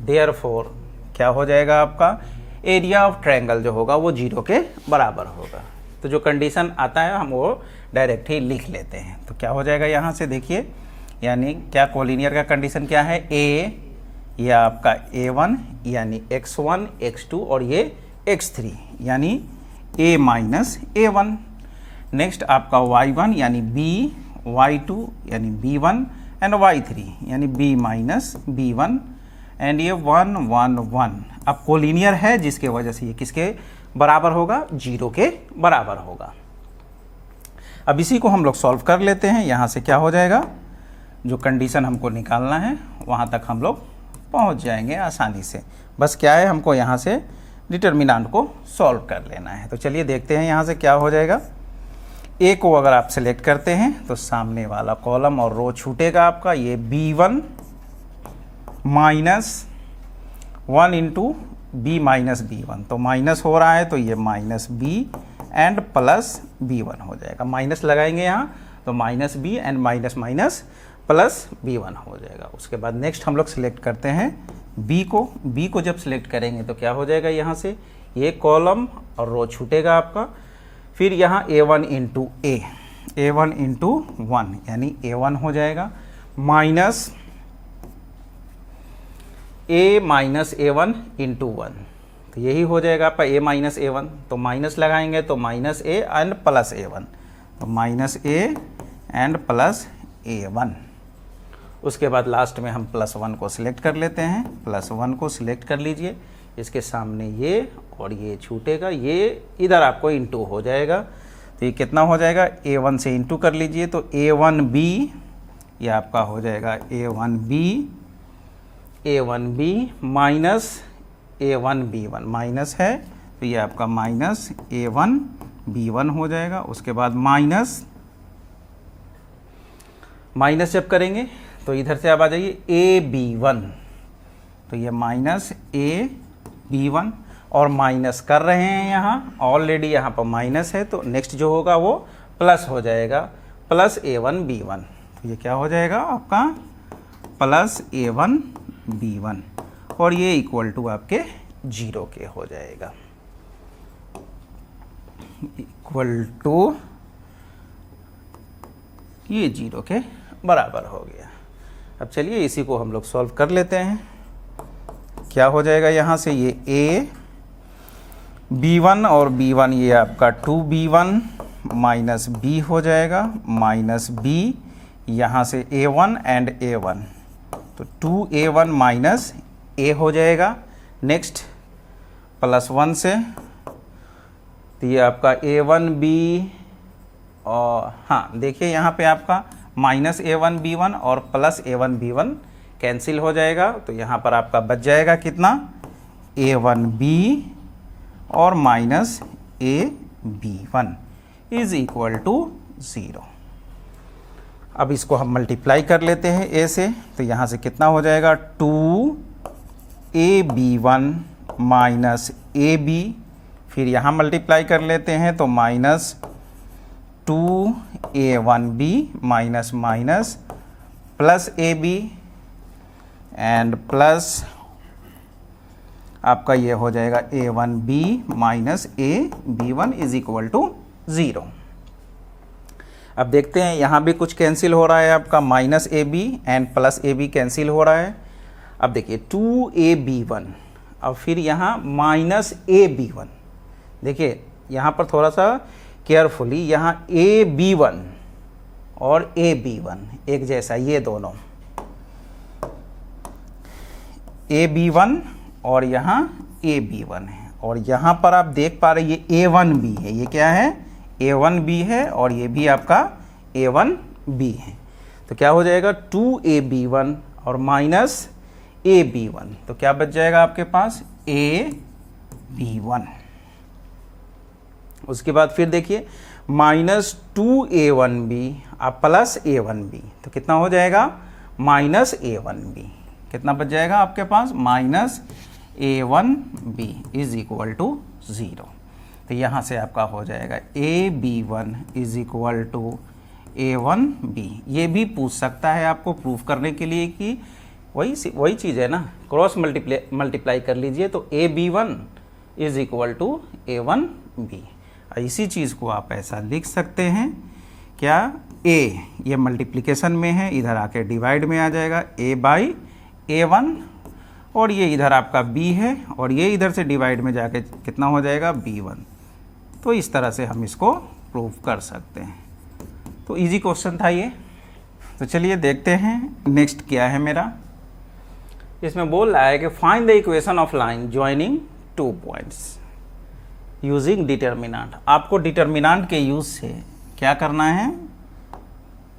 देयरफॉर क्या हो जाएगा, आपका एरिया ऑफ ट्रायंगल जो होगा वो 0 के बराबर होगा। तो जो कंडीशन आता है हम वो डायरेक्ट ही लिख लेते हैं। तो क्या हो जाएगा, यहाँ से देखिए यानी क्या कोलिनियर का कंडीशन क्या है, ए ये आपका a1 यानी x1 x2 और ये x3 यानी a माइनस a1। नेक्स्ट आपका y1 यानी b, y2 यानी b1 एंड y3 यानी b माइनस b1 एंड ये 1 1 1। अब कोलिनियर है जिसके वजह से ये किसके बराबर होगा, 0 के बराबर होगा। अब इसी को हम लोग सॉल्व कर लेते हैं। यहाँ से क्या हो जाएगा, जो कंडीशन हमको निकालना है वहाँ तक हम लोग पहुँच जाएंगे आसानी से। बस क्या है, हमको यहाँ से डिटर्मिनेंट को सॉल्व कर लेना है। तो चलिए देखते हैं यहाँ से क्या हो जाएगा। ए को अगर आप सिलेक्ट करते हैं तो सामने वाला कॉलम और रो छूटेगा आपका, ये b1 minus 1 into B minus b1, तो माइनस हो रहा है तो ये minus b and plus b1 हो जाएगा। माइनस लगाएंगे यहाँ तो minus b and minus minus plus b1 हो जाएगा। उसके बाद नेक्स्ट हम लोग सिलेक्ट करते हैं b को जब सिलेक्ट करेंगे तो क्या हो जाएगा, यहाँ से ये कॉलम और रो छूटेगा आपका। फिर यहाँ a1 इंटू a1 इंटू 1 यानी a1 हो जाएगा, minus a minus a1 into 1, तो यही हो जाएगा आपका a माइनस a1। तो माइनस लगाएंगे तो minus a and plus a1, तो minus a and plus a1। उसके बाद लास्ट में हम प्लस 1 को सिलेक्ट कर लेते हैं। प्लस 1 को सिलेक्ट कर लीजिए, इसके सामने ये और ये छूटेगा, ये इधर आपको इंटू हो जाएगा। तो ये कितना हो जाएगा, a1 से इंटू कर लीजिए तो a1b ये आपका हो जाएगा a1b माइनस a1b1, माइनस है तो ये आपका माइनस a1b1 हो जाएगा। उसके बाद माइनस जब करेंगे तो इधर से आप आ जाइए ab1, तो ये माइनस ab1 और माइनस कर रहे हैं यहाँ, ऑलरेडी यहाँ पर माइनस है तो नेक्स्ट जो होगा वो प्लस हो जाएगा, प्लस a1b1। तो ये क्या हो जाएगा आपका प्लस a1b1 और ये इक्वल टू आपके 0 के हो जाएगा, इक्वल टू ये 0 के बराबर हो गया। अब चलिए इसी को हम लोग सॉल्व कर लेते हैं। क्या हो जाएगा, यहाँ से ये a b1 और b1 ये आपका 2b1 माइनस b हो जाएगा, माइनस b यहाँ से a1 एंड a1, तो 2a1 माइनस a हो जाएगा। नेक्स्ट प्लस 1 से तो ये आपका a1b और हाँ देखिए यहाँ पे आपका माइनस a1b1 और प्लस a1b1 कैंसिल हो जाएगा, तो यहाँ पर आपका बच जाएगा कितना, a1b और minus ab1 is equal to 0। अब इसको हम मल्टीप्लाई कर लेते हैं a से, तो यहाँ से कितना हो जाएगा 2ab1 माइनस ab, फिर यहाँ मल्टीप्लाई कर लेते हैं तो minus 2a1b minus minus plus ab and plus आपका ये हो जाएगा a1b minus ab1 is equal to 0। अब देखते हैं यहाँ भी कुछ कैंसिल हो रहा है आपका, minus ab and plus ab cancel हो रहा है। अब देखिए 2ab1 अब फिर यहाँ माइनस ab1, देखिए यहाँ पर थोड़ा सा केयरफुली, यहाँ ab1 और ab1 एक जैसा, ये दोनों ab1 और यहाँ ab1 है, और यहाँ पर आप देख पा रहे ये a1b है, ये क्या है a1b है और ये भी आपका a1b है। तो क्या हो जाएगा 2ab1 और माइनस ab1, तो क्या बच जाएगा आपके पास ab1। उसके बाद फिर देखिए माइनस 2a1b आप प्लस a1b, तो कितना हो जाएगा माइनस a1b, कितना बच जाएगा आपके पास minus a1b is equal to 0। तो यहाँ से आपका हो जाएगा ab1 is equal to a1b। ये भी पूछ सकता है आपको प्रूफ करने के लिए कि वही चीज़ है ना, क्रॉस मल्टीप्लाई कर लीजिए तो ab1 is equal to a1b। इसी चीज़ को आप ऐसा लिख सकते हैं क्या, ये मल्टीप्लिकेशन में है, इधर आके डिवाइड में आ जाएगा a/a1, और ये इधर आपका b है और ये इधर से डिवाइड में जाके कितना हो जाएगा b1। तो इस तरह से हम इसको प्रूव कर सकते हैं। तो इजी क्वेश्चन था ये। तो चलिए देखते हैं नेक्स्ट क्या है मेरा। इसमें बोल रहा है कि find the equation of line joining 2 points using determinant. आपको डिटर्मिनेंट के यूज से क्या करना है,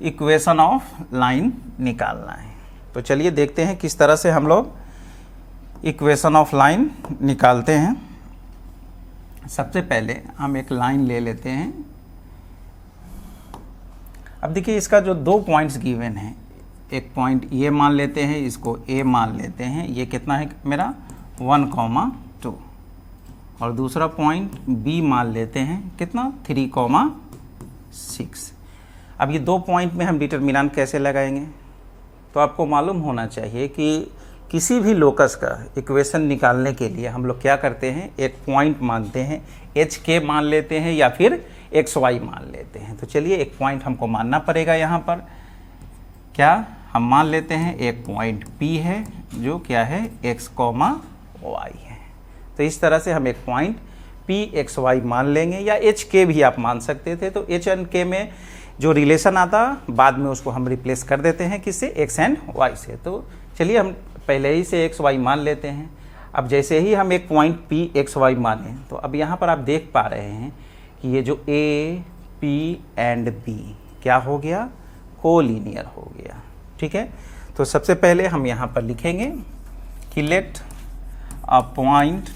इक्वेशन ऑफ लाइन निकालना है। तो चलिए देखते हैं किस तरह से हम लोग इक्वेशन ऑफ लाइन निकालते हैं। सबसे पहले हम एक लाइन ले लेते हैं। अब देखिए इसका जो 2 पॉइंट्स गिवन है, एक पॉइंट ये मान लेते हैं, इसको ए मान लेते हैं, ये कितना है मेरा 1,2, और दूसरा पॉइंट बी मान लेते हैं कितना 3,6। अब ये 2 पॉइंट में हम डिटर्मिनेंट कैसे लगाएंगे, तो आपको मालूम होना चाहिए कि किसी भी लोकस का इक्वेशन निकालने के लिए हम लोग क्या करते हैं, एक पॉइंट मानते हैं, एच के मान लेते हैं या फिर एक्स वाई मान लेते हैं। तो चलिए एक पॉइंट हमको मानना पड़ेगा। यहाँ पर क्या हम मान लेते हैं, एक पॉइंट P है जो क्या है x, y है। तो इस तरह से हम एक पॉइंट P x y मान लेंगे, या एच के भी आप मान सकते थे। तो एच एंड के में जो रिलेशन आता बाद में उसको हम रिप्लेस कर देते हैं किससे, x एंड y से। तो चलिए हम पहले ही से x y मान लेते हैं। अब जैसे ही हम एक पॉइंट P x y माने, तो अब यहाँ पर आप देख पा रहे हैं कि ये जो A, P एंड B क्या हो गया, कोलिनियर हो गया। ठीक है, तो सबसे पहले हम यहाँ पर लिखेंगे कि let a point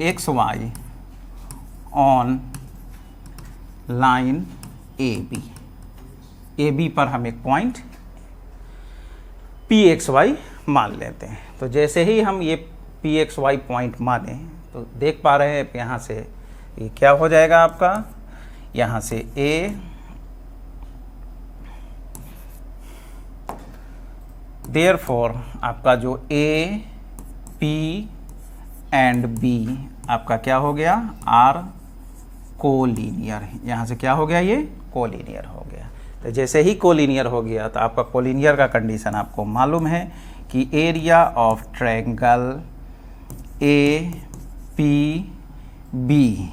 x y on line A B पर हम एक पॉइंट पी एक्स वाई मान लेते हैं। तो जैसे ही हम ये पी एक्स वाई पॉइंट माने, तो देख पा रहे हैं यहाँ से ये क्या हो जाएगा आपका, यहाँ से ए, देयरफॉर आपका जो ए, पी एंड बी आपका क्या हो गया, आर कोलिनियर। यहाँ से क्या हो गया, ये कोलिनियर हो गया। तो जैसे ही कोलिनियर हो गया, तो आपका कोलिनियर का कंडीशन आपको मालूम है कि area of triangle A P B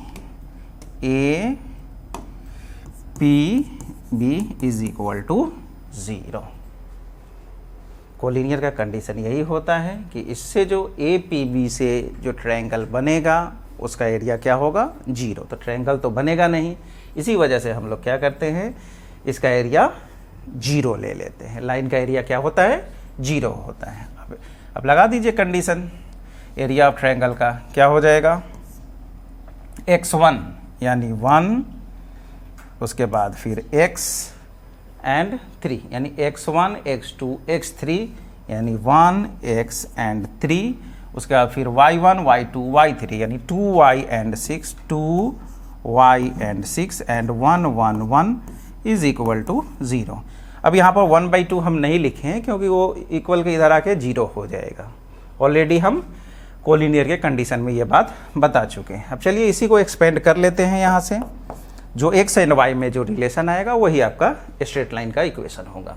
is equal to 0। Collinear का कंडीशन यही होता है कि इससे जो ए पी बी से जो ट्रायंगल बनेगा उसका एरिया क्या होगा, 0। तो ट्रायंगल तो बनेगा नहीं, इसी वजह से हम लोग क्या करते हैं, इसका एरिया 0 ले लेते हैं। लाइन का एरिया क्या होता है, 0 होता है। अब लगा दीजिए कंडीशन, एरिया ऑफ ट्रायंगल का क्या हो जाएगा, x1 यानी 1, उसके बाद फिर x एंड 3 यानी x1 x2 x3 यानी 1 x एंड 3, उसके बाद फिर y1 y2 y3 यानी 2y and 6 2y and 6 and 1 1 1 is equal to 0। अब यहाँ पर 1/2 हम नहीं लिखे हैं क्योंकि वो इक्वल के इधर आके 0 हो जाएगा। ऑलरेडी हम कोलिनियर के कंडीशन में ये बात बता चुके हैं। अब चलिए इसी को एक्सपेंड कर लेते हैं। यहाँ से जो x एंड y में जो रिलेशन आएगा वही आपका स्ट्रेट लाइन का इक्वेशन होगा।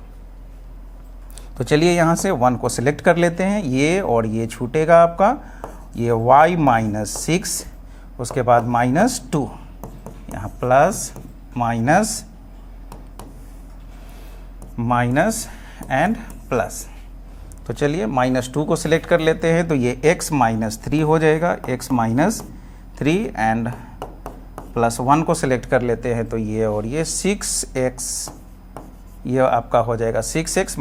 तो चलिए यहाँ से 1 को सिलेक्ट कर लेते हैं, ये और ये छूटेगा आपका, ये y -6, उसके बाद -2, यहाँ प्लस माइनस एंड प्लस। तो चलिए -2 को सिलेक्ट कर लेते हैं, तो ये x -3 हो जाएगा, x -3 एंड +1 को सिलेक्ट कर लेते हैं, तो ये और ये 6x, ये आपका हो जाएगा 6x -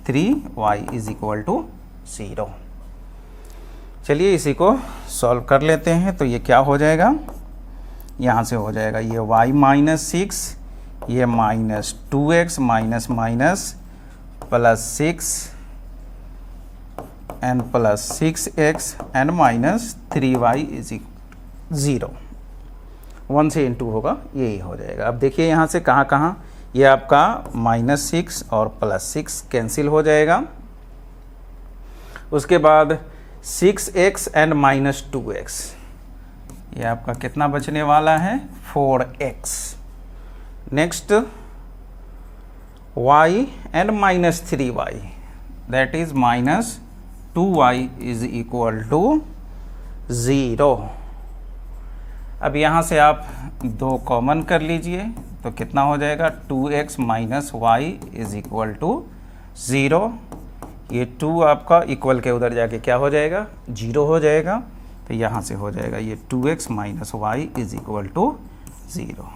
3y is equal to 0। चलिए इसी को सॉल्व कर लेते हैं। तो ये क्या हो जाएगा, यहाँ से हो जाएगा ये y -6, ये -2x +6 and +6x and -3y is 0। 1 से इंटू होगा, यही हो जाएगा। अब देखिए यहाँ से कहाँ कहाँ ये आपका -6 और +6 कैंसिल हो जाएगा। उसके बाद 6x एंड -2x ये आपका कितना बचने वाला है 4x। Next y and minus 3y, that is minus 2y is equal to 0। अब यहाँ से आप 2 कॉमन कर लीजिए तो कितना हो जाएगा 2x minus y is equal to 0। ये 2 आपका इक्वल के उधर जाके क्या हो जाएगा 0 हो जाएगा, तो यहाँ से हो जाएगा ये 2x minus y is equal to 0।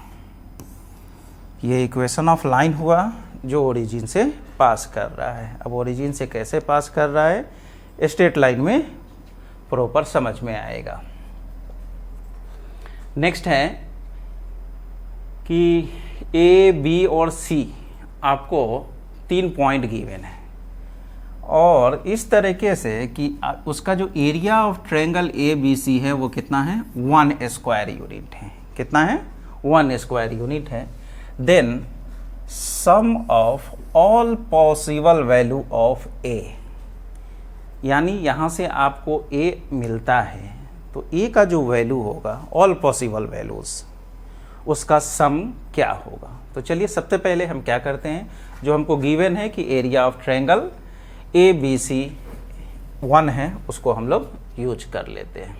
ये इक्वेशन ऑफ लाइन हुआ जो ओरिजिन से पास कर रहा है। अब ओरिजिन से कैसे पास कर रहा है स्ट्रेट लाइन में प्रॉपर समझ में आएगा। नेक्स्ट है कि ए बी और सी आपको 3 पॉइंट गिवन है और इस तरीके से कि उसका जो area of triangle A B C है वो कितना है 1 स्क्वायर यूनिट है। कितना है 1 स्क्वायर यूनिट है। Then sum of all possible value of a, यानी यहाँ से आपको ए मिलता है तो ए का जो वैल्यू होगा ऑल पॉसिबल वैल्यूज उसका सम क्या होगा। तो चलिए सबसे पहले हम क्या करते हैं, जो हमको गिवन है कि area of triangle A B C 1 है उसको हम लोग यूज कर लेते हैं।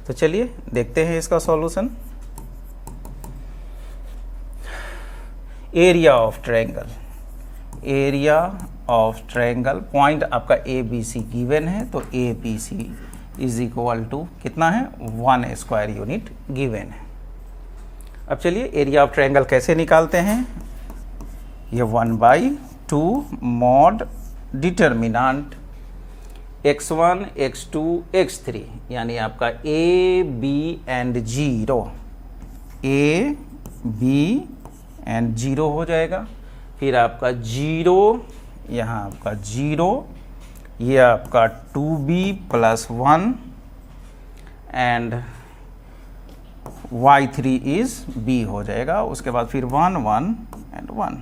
तो चलिए देखते हैं इसका solution. Area of triangle, area of triangle point आपका ए बी सी गिवन है तो A B C is equal to कितना है 1 स्क्वायर यूनिट गिवन है। अब चलिए एरिया ऑफ ट्रायंगल कैसे निकालते हैं। ये 1/2 mod determinant x1 x2 x3 यानी आपका A B and 0, A B and 0 हो जाएगा। फिर आपका 0, यहाँ आपका 0, ये आपका 2b plus 1 and y3 is b हो जाएगा। उसके बाद फिर 1 1 एंड 1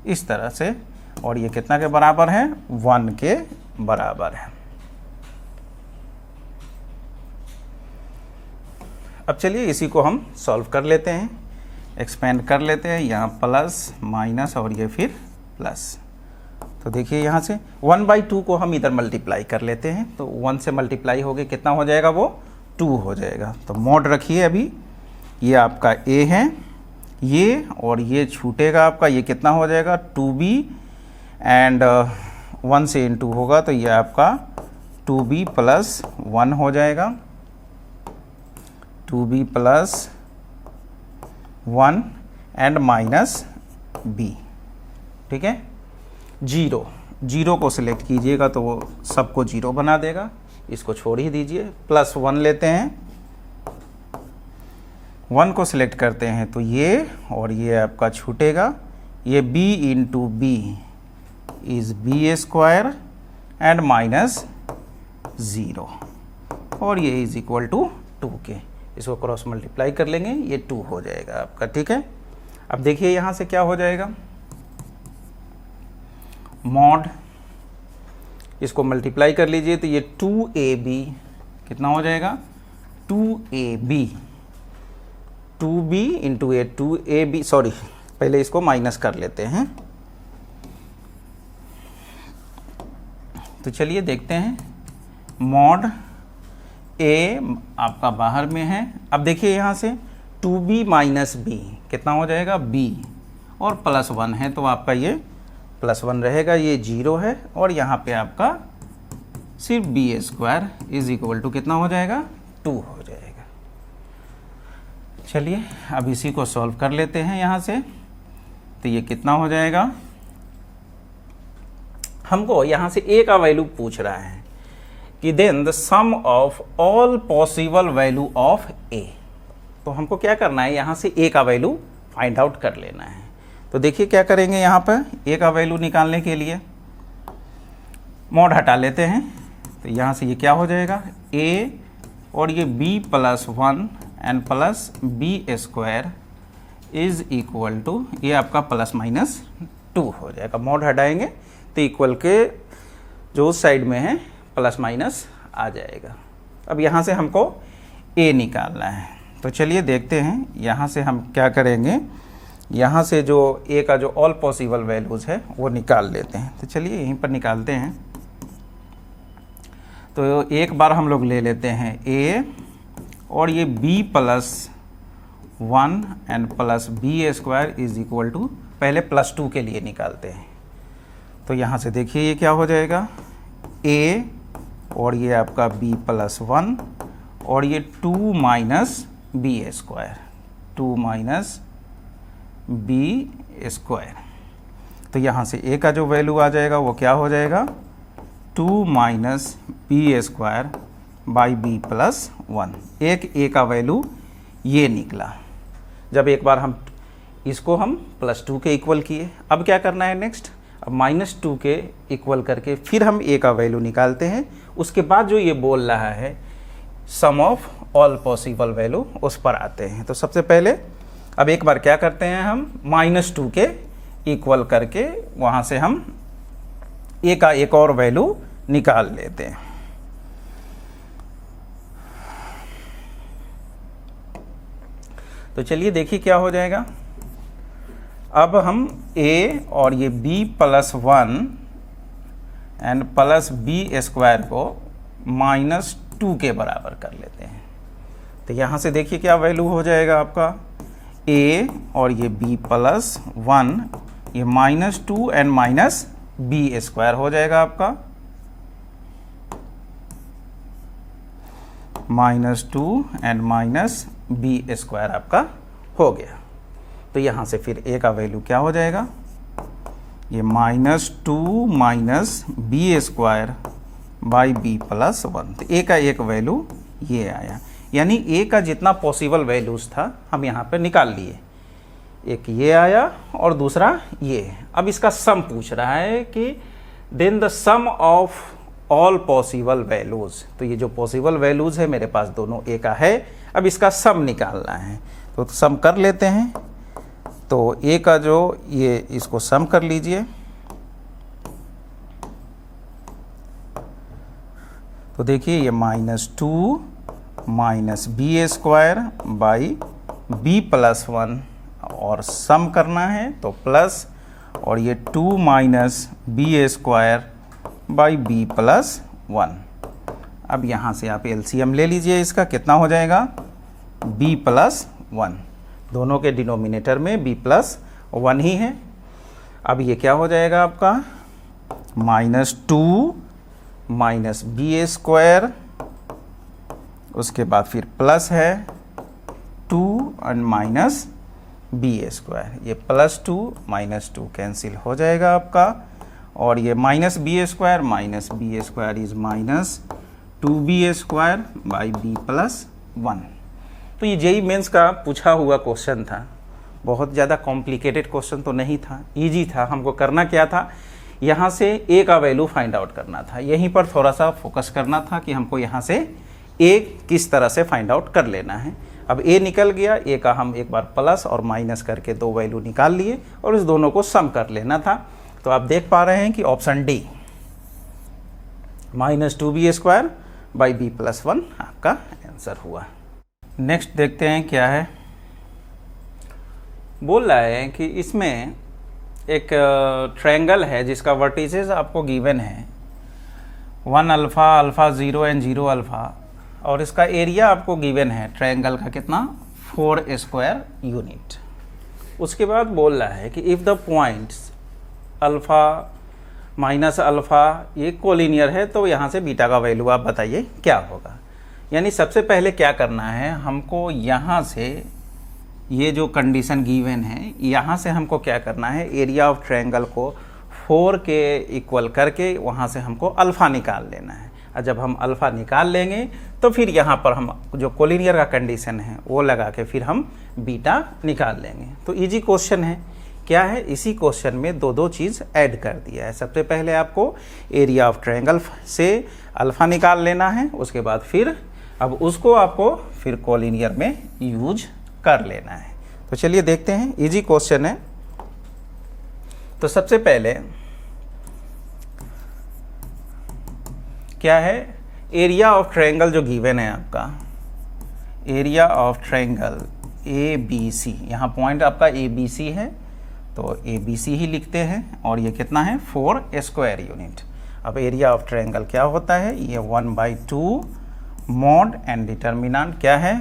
इस तरह से, और ये कितना के बराबर है 1 के बराबर है। अब चलिए इसी को हम सॉल्व कर लेते हैं, एक्सपेंड कर लेते हैं। यहाँ प्लस माइनस और ये फिर प्लस। तो देखिए यहाँ से 1/2 को हम इधर मल्टीप्लाई कर लेते हैं तो 1 से मल्टीप्लाई हो गए कितना हो जाएगा वो 2 हो जाएगा। तो मॉड रखिए अभी, ये आपका a है ये, और ये छूटेगा आपका, ये कितना हो जाएगा 2b एंड 1 से इंटू होगा तो ये आपका 2b प्लस 1 हो जाएगा, 2b plus 1 and minus b। ठीक है, 0 को सिलेक्ट कीजिएगा तो वो सबको 0 बना देगा, इसको छोड़ ही दीजिए। प्लस 1 लेते हैं, 1 को सिलेक्ट करते हैं तो ये, और ये आपका छूटेगा, ये b into B is B square and minus 0, और ये इज इक्वल टू 2 के। इसको क्रॉस मल्टीप्लाई कर लेंगे, ये 2 हो जाएगा आपका। ठीक है, अब देखिए यहाँ से क्या हो जाएगा, मॉड, इसको मल्टीप्लाई कर लीजिए तो ये 2ab कितना हो जाएगा 2ab, 2b इंटू ए 2ab, सॉरी पहले इसको माइनस कर लेते हैं। तो चलिए देखते हैं, मॉड ए आपका बाहर में है। अब देखिए यहाँ से 2b माइनस b कितना हो जाएगा b, और प्लस 1 है तो आपका ये प्लस 1 रहेगा, ये 0 है, और यहाँ पे आपका सिर्फ B square is equal to कितना हो जाएगा 2 हो जाएगा। चलिए अब इसी को सॉल्व कर लेते हैं यहाँ से। तो ये कितना हो जाएगा, हमको यहाँ से a का वैल्यू पूछ रहा है कि then the sum of all possible value of a। तो हमको क्या करना है, यहाँ से a का वैल्यू फाइंड आउट कर लेना है। तो देखिए क्या करेंगे, यहाँ पर a का वैल्यू निकालने के लिए मॉड हटा लेते हैं तो यहाँ से ये क्या हो जाएगा a, और ये b plus 1 and plus b square is equal to, ये आपका प्लस माइनस 2 हो जाएगा। मॉड हटाएंगे तो इक्वल के जो उस साइड में है प्लस माइनस आ जाएगा। अब यहाँ से हमको ए निकालना है। तो चलिए देखते हैं, यहाँ से हम क्या करेंगे, यहाँ से जो ए का जो ऑल पॉसिबल वैल्यूज़ है वो निकाल लेते हैं। तो चलिए यहीं पर निकालते हैं। तो एक बार हम लोग ले लेते हैं ए और ये b plus 1 and plus B square is equal to, पहले +2 के लिए निकालते हैं। तो यहाँ से देखिए ये क्या हो जाएगा, a और ये आपका b प्लस 1 और ये 2 minus B square, 2 minus B square. तो यहाँ से a का जो वैल्यू आ जाएगा वो क्या हो जाएगा, 2 minus B square by B plus 1। एक a का वैल्यू ये निकला। जब एक बार हम इसको हम +2 के इक्वल किए, अब क्या करना है नेक्स्ट, अब -2 के इक्वल करके फिर हम a का वैल्यू निकालते हैं। उसके बाद जो ये बोल रहा है सम ऑफ ऑल पॉसिबल वैल्यू, उस पर आते हैं। तो सबसे पहले अब एक बार क्या करते हैं, हम -2 के इक्वल करके वहाँ से हम a का एक और वैल्यू निकाल लेते हैं। तो चलिए देखिए क्या हो जाएगा। अब हम a और ये b plus 1 and plus B square को -2 के बराबर कर लेते हैं। तो यहाँ से देखिए क्या वैल्यू हो जाएगा आपका, a और ये b प्लस 1, ये -2 एंड माइनस बी स्क्वायर हो जाएगा आपका, -2 एंड माइनस बी स्क्वायर आपका हो गया। तो यहाँ से फिर a का वैल्यू क्या हो जाएगा, ये -2 minus B square by B plus 1। तो a का एक वैल्यू ये आया, यानी a का जितना पॉसिबल वैल्यूज़ था हम यहाँ पे निकाल लिए। एक ये आया और दूसरा ये। अब इसका सम पूछ रहा है कि then the sum of all possible values. तो ये जो पॉसिबल वैल्यूज़ है मेरे पास दोनों a का है, अब इसका सम निकालना है। तो सम कर लेते हैं। तो a का जो ये, इसको सम कर लीजिए। तो देखिए ये -2 minus B square by B plus 1 और सम करना है तो प्लस, और ये 2 minus B square by B plus 1। अब यहाँ से आप एलसीएम ले लीजिए, इसका कितना हो जाएगा, b प्लस 1। दोनों के डिनोमिनेटर में b प्लस 1 ही है। अब ये क्या हो जाएगा आपका, -2 माइनस बी स्क्वायर, उसके बाद फिर प्लस है 2 एंड माइनस बी स्क्वायर। ये +2 -2 कैंसिल हो जाएगा आपका, और ये minus B square is -2b square by B plus 1। तो ये जेईई मेंस का पूछा हुआ क्वेश्चन था, बहुत ज़्यादा कॉम्प्लिकेटेड क्वेश्चन तो नहीं था, इजी था। हमको करना क्या था, यहाँ से a का वैल्यू फाइंड आउट करना था। यहीं पर थोड़ा सा फोकस करना था कि हमको यहाँ से a किस तरह से फाइंड आउट कर लेना है। अब a निकल गया, a का हम एक बार प्लस और माइनस करके दो वैल्यू निकाल लिए और इस दोनों को सम कर लेना था। तो आप देख पा रहे हैं कि option D -2b square by B plus 1 आपका आंसर हुआ। नेक्स्ट देखते हैं क्या है। बोल रहा है कि इसमें एक ट्रायंगल है जिसका वर्टिसेस आपको गिवन है 1 अल्फ़ा, अल्फ़ा 0 एंड 0 अल्फ़ा, और इसका एरिया आपको गिवन है ट्रायंगल का कितना, 4 स्क्वायर यूनिट। उसके बाद बोल रहा है कि if the points alpha minus alpha ये कोलिनियर है तो यहाँ से बीटा का वैल्यू आप बताइए क्या होगा। यानी सबसे पहले क्या करना है, हमको यहाँ से ये जो कंडीशन गिवन है यहाँ से हमको क्या करना है, एरिया ऑफ ट्रायंगल को 4 के इक्वल करके वहाँ से हमको अल्फ़ा निकाल लेना है। और जब हम अल्फ़ा निकाल लेंगे तो फिर यहाँ पर हम जो कोलिनियर का कंडीशन है वो लगा के फिर हम बीटा निकाल लेंगे। तो इजी क्वेश्चन है। क्या है, इसी क्वेश्चन में दो चीज़ ऐड कर दिया है। सबसे पहले आपको एरिया ऑफ ट्रायंगल से अल्फ़ा निकाल लेना है, उसके बाद फिर अब उसको आपको फिर कोलिनियर में यूज कर लेना है। तो चलिए देखते हैं, इजी क्वेश्चन है। तो सबसे पहले क्या है, एरिया ऑफ ट्रायंगल जो गिवन है आपका, area of triangle A B C, यहाँ पॉइंट आपका ए बी सी है तो ए बी सी ही लिखते हैं, और ये कितना है 4 स्क्वायर यूनिट। अब एरिया ऑफ ट्रायंगल क्या होता है, ये 1/2 मॉड एंड डिटर्मिनेंट क्या है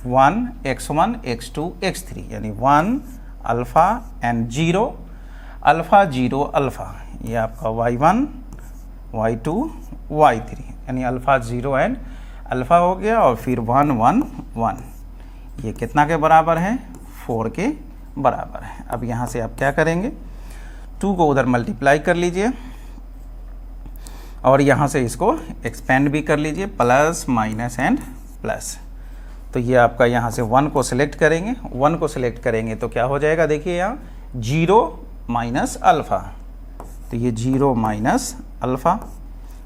1 x1 x2 x3, यानी 1 अल्फ़ा एंड 0 अल्फ़ा 0 अल्फ़ा, ये आपका y1 y2 y3, यानी अल्फ़ा 0 एंड अल्फ़ा हो गया, और फिर 1 1 1, ये कितना के बराबर है 4 के बराबर है। अब यहाँ से आप क्या करेंगे 2 को उधर मल्टीप्लाई कर लीजिए और यहाँ से इसको एक्सपेंड भी कर लीजिए, प्लस माइनस एंड प्लस। तो ये आपका यहाँ से 1 को सिलेक्ट करेंगे, 1 को सिलेक्ट करेंगे तो क्या हो जाएगा, देखिए यहाँ 0 माइनस अल्फ़ा, तो ये 0 माइनस अल्फ़ा।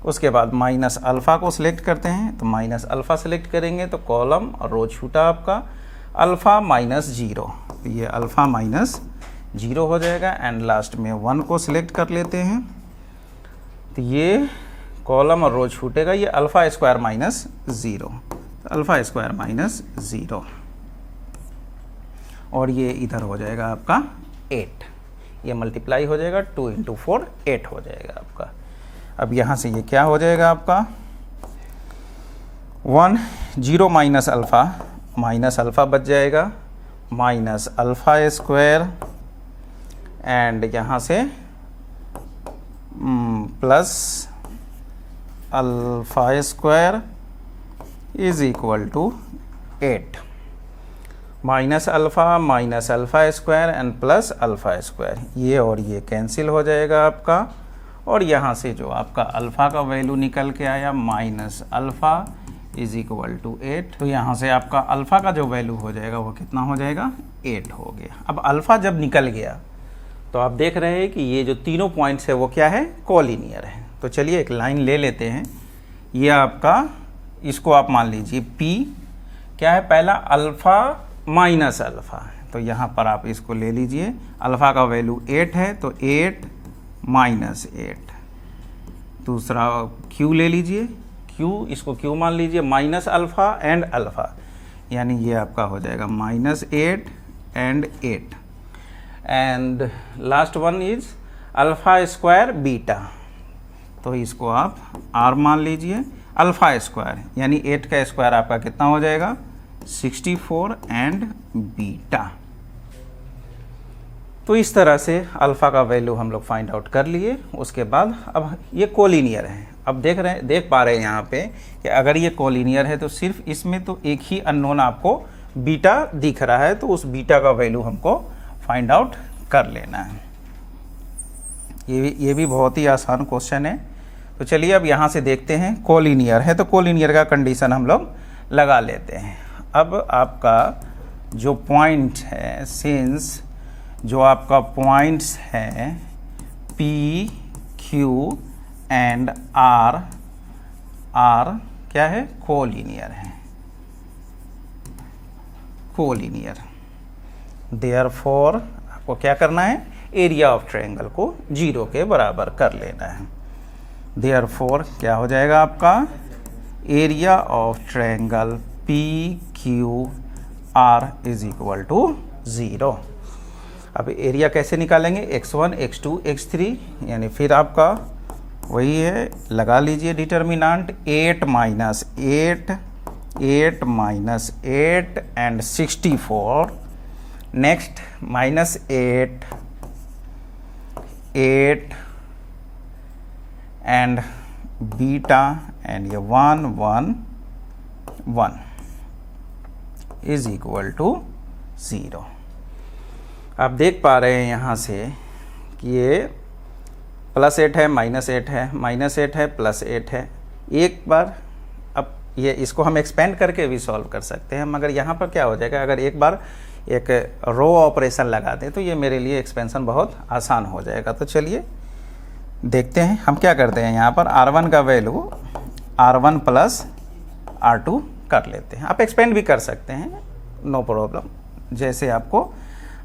उसके बाद माइनस अल्फ़ा को सिलेक्ट करते हैं तो माइनस अल्फ़ा सिलेक्ट करेंगे तो कॉलम और रो छूटा आपका अल्फ़ा माइनस 0, तो ये अल्फ़ा माइनस 0 हो जाएगा। एंड लास्ट में 1 को सिलेक्ट कर लेते हैं तो ये कॉलम और रो छूटेगा, ये alpha square minus 0, alpha square minus 0, और ये इधर हो जाएगा आपका 8, ये मल्टीप्लाई हो जाएगा 2 × 4 8 हो जाएगा आपका। अब यहाँ से ये क्या हो जाएगा आपका 1 0 माइनस अल्फ़ा बच जाएगा, माइनस अल्फ़ा स्क्वायर, एंड यहाँ से plus alpha square is equal to 8, minus alpha square and plus alpha square, ये और ये कैंसिल हो जाएगा आपका, और यहाँ से जो आपका अल्फ़ा का वैल्यू निकल के आया minus alpha is equal to 8, तो यहाँ से आपका अल्फ़ा का जो वैल्यू हो जाएगा वो कितना हो जाएगा 8 हो गया। अब अल्फ़ा जब निकल गया तो आप देख रहे हैं कि ये जो तीनों पॉइंट्स है वो क्या है, कोलिनियर है। तो चलिए एक लाइन ले लेते हैं, ये आपका, इसको आप मान लीजिए P क्या है, पहला अल्फ़ा माइनस अल्फ़ा, तो यहाँ पर आप इसको ले लीजिए, अल्फ़ा का वैल्यू 8 है तो 8 माइनस 8, दूसरा Q ले लीजिए, Q इसको Q मान लीजिए, माइनस अल्फ़ा एंड अल्फ़ा, यानी ये आपका हो जाएगा minus 8 and 8, and last one is alpha square beta, तो इसको आप R मान लीजिए, अल्फ़ा स्क्वायर यानी 8 का स्क्वायर आपका कितना हो जाएगा 64 एंड बीटा। तो इस तरह से अल्फ़ा का वैल्यू हम लोग फाइंड आउट कर लिए। उसके बाद अब ये कोलिनियर है, अब देख पा रहे हैं यहाँ पे कि अगर ये कोलिनियर है तो सिर्फ इसमें तो एक ही अननोन आपको बीटा दिख रहा है, तो उस बीटा का वैल्यू हमको फाइंड आउट कर लेना है। ये भी बहुत ही आसान क्वेश्चन है। तो चलिए अब यहाँ से देखते हैं, कोलिनियर है तो कोलिनियर का कंडीशन हम लोग लगा लेते हैं। अब आपका जो पॉइंट है, सिंस जो आपका पॉइंट्स हैं P, Q एंड R क्या है, कोलिनियर है, कोलिनियर। देयरफॉर आपको क्या करना है, एरिया ऑफ ट्रायंगल को 0 के बराबर कर लेना है। देयरफॉर क्या हो जाएगा आपका, area of triangle PQR is equal to 0। अब एरिया कैसे निकालेंगे, x1 x2 x3, यानी फिर आपका वही है, लगा लीजिए determinant 8 minus 8 and 64, next minus 8 and beta and ये 1 1 1 इज इक्वल टू 0। आप देख पा रहे हैं यहाँ से कि ये +8 है, -8 है, -8 है, +8 है। एक बार अब ये इसको हम एक्सपेंड करके भी सॉल्व कर सकते हैं, मगर यहाँ पर क्या हो जाएगा, अगर एक बार एक रो ऑपरेशन लगा दें तो ये मेरे लिए एक्सपेंशन बहुत आसान हो जाएगा। तो चलिए देखते हैं हम क्या करते हैं, यहाँ पर R1 का वैल्यू R1 + R2 कर लेते हैं। आप एक्सपेंड भी कर सकते हैं, नो प्रॉब्लम, जैसे आपको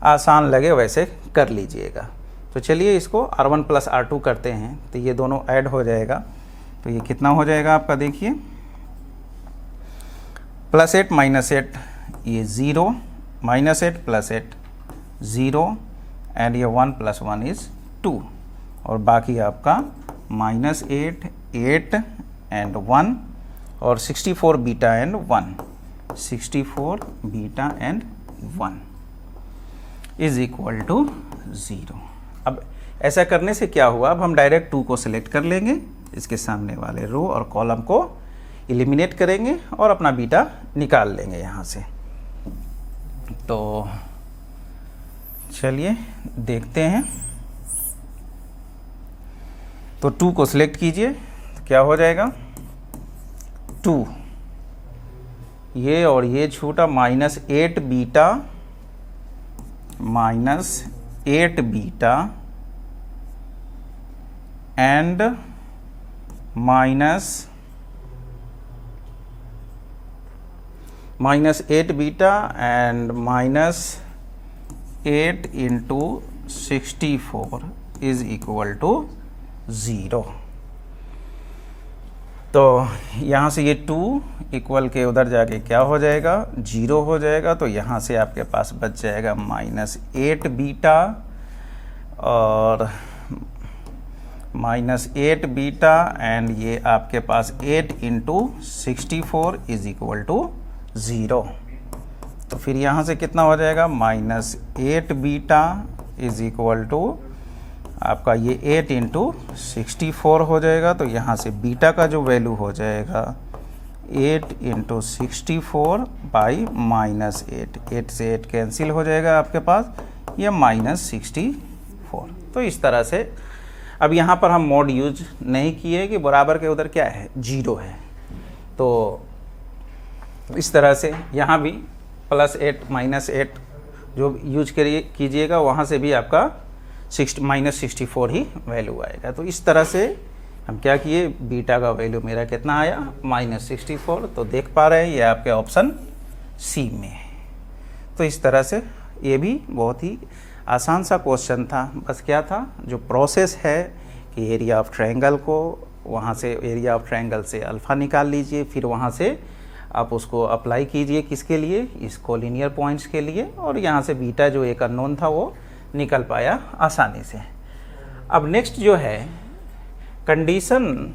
आसान लगे वैसे कर लीजिएगा। तो चलिए इसको R1 + R2 करते हैं तो ये दोनों ऐड हो जाएगा, तो ये कितना हो जाएगा आपका, देखिए +8 -8 ये 0, -8 +8 0 एंड ये 1 + 1 इज़ 2 और बाकी आपका -8 8 एंड 1 और 64 beta and 1, 64 beta and 1 is equal to 0। अब ऐसा करने से क्या हुआ, अब हम डायरेक्ट 2 को सिलेक्ट कर लेंगे, इसके सामने वाले रो और कॉलम को एलिमिनेट करेंगे और अपना बीटा निकाल लेंगे यहाँ से। तो चलिए देखते हैं। तो 2 को सिलेक्ट कीजिए, तो क्या हो जाएगा 2, ये और ये छूटा, -8 beta -8 beta and -8 beta and -8 into 64 is equal to 0। तो यहाँ से ये 2 इक्वल के उधर जाके क्या हो जाएगा 0 हो जाएगा। तो यहाँ से आपके पास बच जाएगा -8 बीटा और -8 बीटा एंड ये आपके पास 8 इंटू 64 इज इक्वल टू 0। तो फिर यहाँ से कितना हो जाएगा -8 बीटा इज इक्वल टू आपका ये 8 इंटू 64 हो जाएगा। तो यहाँ से बीटा का जो वैल्यू हो जाएगा 8 इंटू 64 बाई -8, 8 से 8 कैंसिल हो जाएगा आपके पास, ये -64। तो इस तरह से अब यहाँ पर हम मोड यूज नहीं किए कि बराबर के उधर क्या है 0 है। तो इस तरह से यहाँ भी +8 -8 जो यूज कीजिएगा वहाँ से भी आपका -64 ही वैल्यू आएगा। तो इस तरह से हम क्या किए, बीटा का वैल्यू मेरा कितना आया -64। तो देख पा रहे हैं ये आपके ऑप्शन सी में है। तो इस तरह से ये भी बहुत ही आसान सा क्वेश्चन था। बस क्या था, जो प्रोसेस है कि एरिया ऑफ ट्रायंगल को वहाँ से एरिया ऑफ ट्रायंगल से अल्फ़ा निकाल लीजिए, फिर वहाँ से आप उसको अप्लाई कीजिए किसके लिए, इस कोलिनियर पॉइंट्स के लिए, और यहाँ से बीटा जो एक अननोन था वो निकल पाया आसानी से। अब नेक्स्ट जो है कंडीशन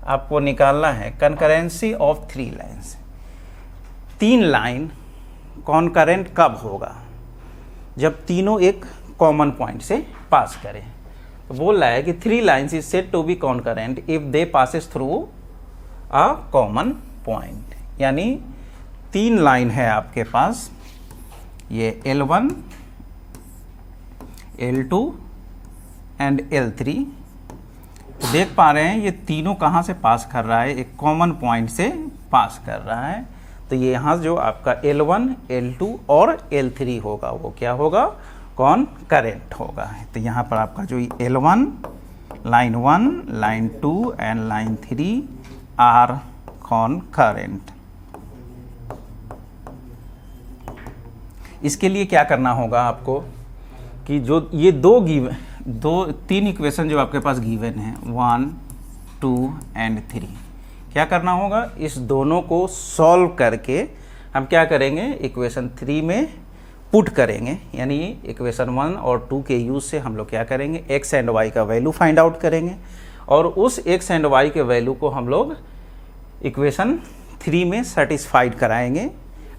आपको निकालना है concurrency of 3 lines. 3 line concurrent कब होगा, जब तीनों एक कॉमन पॉइंट से पास करें। तो बोल रहा है कि 3 lines is said to be concurrent if they passes through a common point. यानी 3 लाइन है आपके पास, ये L1 L2 एंड L3। तो देख पा रहे हैं ये तीनों कहाँ से पास कर रहा है, एक कॉमन पॉइंट से पास कर रहा है। तो ये यहाँ जो आपका L1 L2 और L3 होगा वो क्या होगा, कॉन्करेंट होगा। तो यहाँ पर आपका जो L1 line 1 line 2 and line 3 are concurrent. इसके लिए क्या करना होगा आपको कि जो ये 3 इक्वेशन जो आपके पास गिवन है 1 2 एंड 3, क्या करना होगा, इस दोनों को सॉल्व करके हम क्या करेंगे, इक्वेशन 3 में पुट करेंगे। यानी इक्वेशन 1 और 2 के यूज से हम लोग क्या करेंगे, x एंड y का वैल्यू फाइंड आउट करेंगे और उस x एंड y के वैल्यू को हम लोग इक्वेशन 3 में सेटिस्फाइड कराएंगे,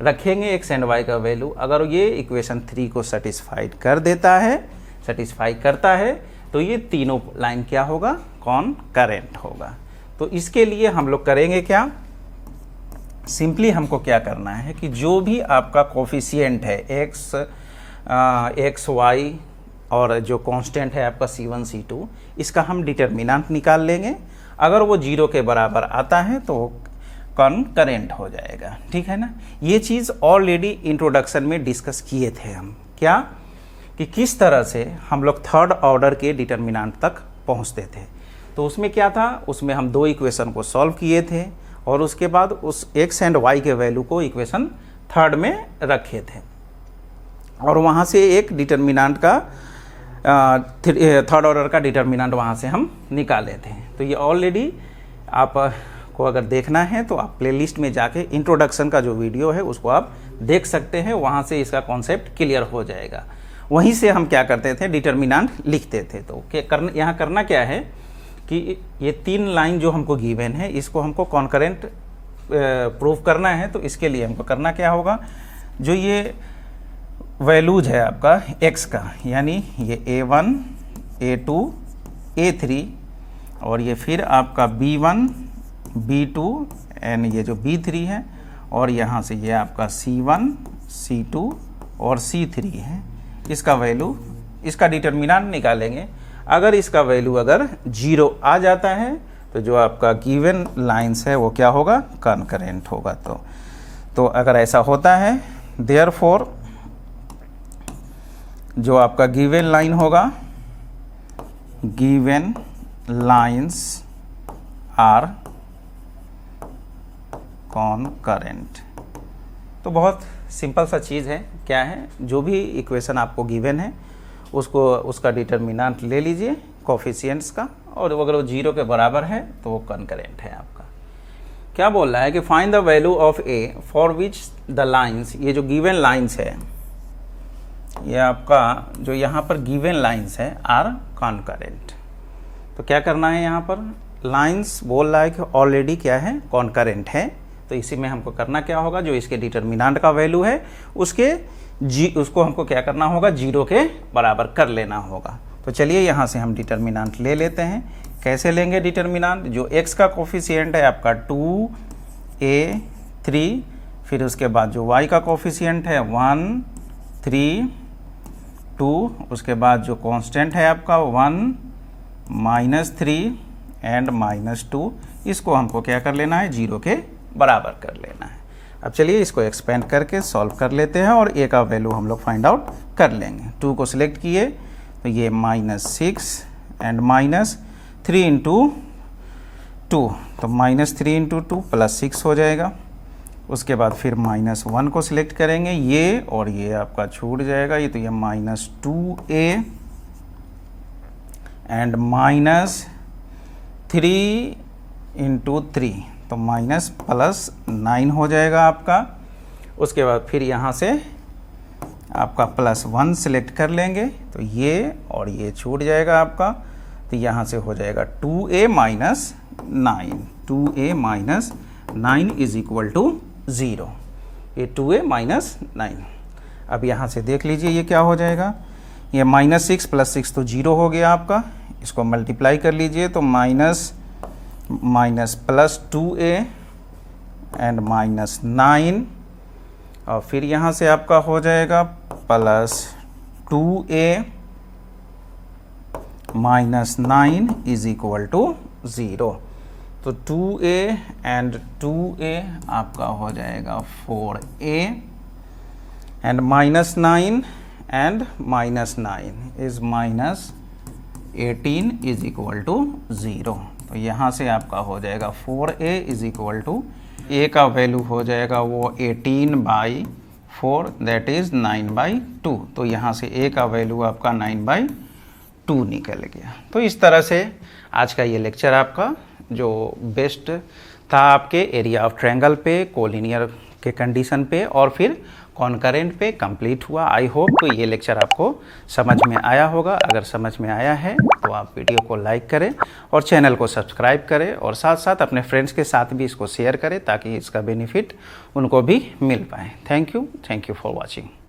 रखेंगे x एंड y का वैल्यू। अगर ये इक्वेशन 3 को सेटिस्फाइड कर देता है, सेटिस्फाई करता है, तो ये तीनों लाइन क्या होगा, कॉन्करेंट होगा। तो इसके लिए हम लोग करेंगे क्या, सिंपली हमको क्या करना है कि जो भी आपका कोफिशिएंट है x y और जो कांस्टेंट है आपका c1 c2, इसका हम डिटर्मिनेंट निकाल लेंगे। अगर वो 0 के बराबर आता है तो कॉन्करेंट हो जाएगा, ठीक है ना। ये चीज़ ऑलरेडी इंट्रोडक्शन में डिस्कस किए थे हम, क्या कि किस तरह से हम लोग 3rd ऑर्डर के डिटर्मिनेंट तक पहुंचते थे। तो उसमें क्या था, उसमें हम 2 इक्वेशन को सॉल्व किए थे और उसके बाद उस x एंड y के वैल्यू को इक्वेशन 3rd में रखे थे और वहाँ से एक डिटर्मिनेंट का 3rd ऑर्डर का डिटर्मिनेंट वहाँ से हम निकाले थे। तो ये ऑलरेडी आप को अगर देखना है तो आप प्लेलिस्ट में जाके इंट्रोडक्शन का जो वीडियो है उसको आप देख सकते हैं, वहाँ से इसका कॉन्सेप्ट क्लियर हो जाएगा। वहीं से हम क्या करते थे, डिटर्मिनेंट लिखते थे। तो यहाँ करना क्या है कि ये 3 लाइन जो हमको गिवन है इसको हमको कॉन्करेंट प्रूव करना है। तो इसके लिए हमको करना क्या होगा, जो ये वैल्यूज है आपका x का, यानी ये a1 a2 a3 और ये फिर आपका b1 b2 एंड ये जो b3 है, और यहाँ से ये आपका c1 c2 और c3 है, इसका वैल्यू, इसका डिटर्मिनेंट निकालेंगे। अगर इसका वैल्यू अगर 0 आ जाता है तो जो आपका गिवन लाइंस है वो क्या होगा, कॉन्करेंट होगा। तो अगर ऐसा होता है, देयरफॉर जो आपका गिवन लाइन होगा, गिवन लाइंस आर कॉन्करेंट। तो बहुत सिंपल सा चीज़ है, क्या है, जो भी इक्वेशन आपको गिवन है उसको उसका डिटर्मिनेंट ले लीजिए कोफिशिएंट्स का, और अगर वो 0 के बराबर है तो वो कॉन्करेंट है आपका। क्या बोल रहा है कि find the value of A for which the lines, ये जो गिवन लाइंस है, ये आपका जो यहाँ पर गिवन लाइंस है आर कॉन्करेंट। तो क्या करना है, यहाँ पर लाइंस बोल रहा है कि ऑलरेडी क्या है, कॉन्करेंट है। तो इसी में हमको करना क्या होगा, जो इसके डिटर्मिनेंट का वैल्यू है उसको हमको क्या करना होगा, 0 के बराबर कर लेना होगा। तो चलिए यहाँ से हम डिटर्मिनेंट ले लेते हैं। कैसे लेंगे डिटर्मिनेंट, जो x का कोफिशिएंट है आपका 2a3, फिर उसके बाद जो y का कोफिशिएंट है 1 3 2, उसके बाद जो कांस्टेंट है आपका 1 -3 एंड -2, इसको हमको क्या कर लेना है, 0 के बराबर कर लेना है। अब चलिए इसको एक्सपेंड करके सॉल्व कर लेते हैं और a का वैल्यू हम लोग फाइंड आउट कर लेंगे। 2 को सिलेक्ट किए तो ये -6 एंड -3 × 2, तो -3 × 2 +6 हो जाएगा। उसके बाद फिर -1 को सिलेक्ट करेंगे, ये और ये आपका छूट जाएगा, ये तो ये -2a एंड -3 × 3, तो +9 हो जाएगा आपका। उसके बाद फिर यहाँ से आपका +1 सिलेक्ट कर लेंगे, तो ये और ये छूट जाएगा आपका, तो यहाँ से हो जाएगा 2a - 9, 2a - 9 is equal to 0, ये 2a - 9। अब यहाँ से देख लीजिए ये क्या हो जाएगा, ये -6 + 6 तो 0 हो गया आपका, इसको मल्टीप्लाई कर लीजिए तो +2a एंड -9, और फिर यहाँ से आपका हो जाएगा +2a - 9 इज इक्वल टू 0। तो 2a एंड 2a आपका हो जाएगा 4a and -9 and -9 is -18 is equal to 0। तो यहाँ से आपका हो जाएगा 4a is equal to, a का वैल्यू हो जाएगा वो 18/4 दैट इज़ 9/2। तो यहाँ से a का वैल्यू आपका 9/2 निकल गया। तो इस तरह से आज का ये लेक्चर आपका जो बेस्ट था आपके एरिया ऑफ ट्रायंगल पे, कोलिनियर के कंडीशन पे और फिर कॉन्करेंट पे कंप्लीट हुआ। आई होप तो ये लेक्चर आपको समझ में आया होगा। अगर समझ में आया है तो आप वीडियो को लाइक करें और चैनल को सब्सक्राइब करें और साथ साथ अपने फ्रेंड्स के साथ भी इसको शेयर करें ताकि इसका बेनिफिट उनको भी मिल पाए। Thank you for watching.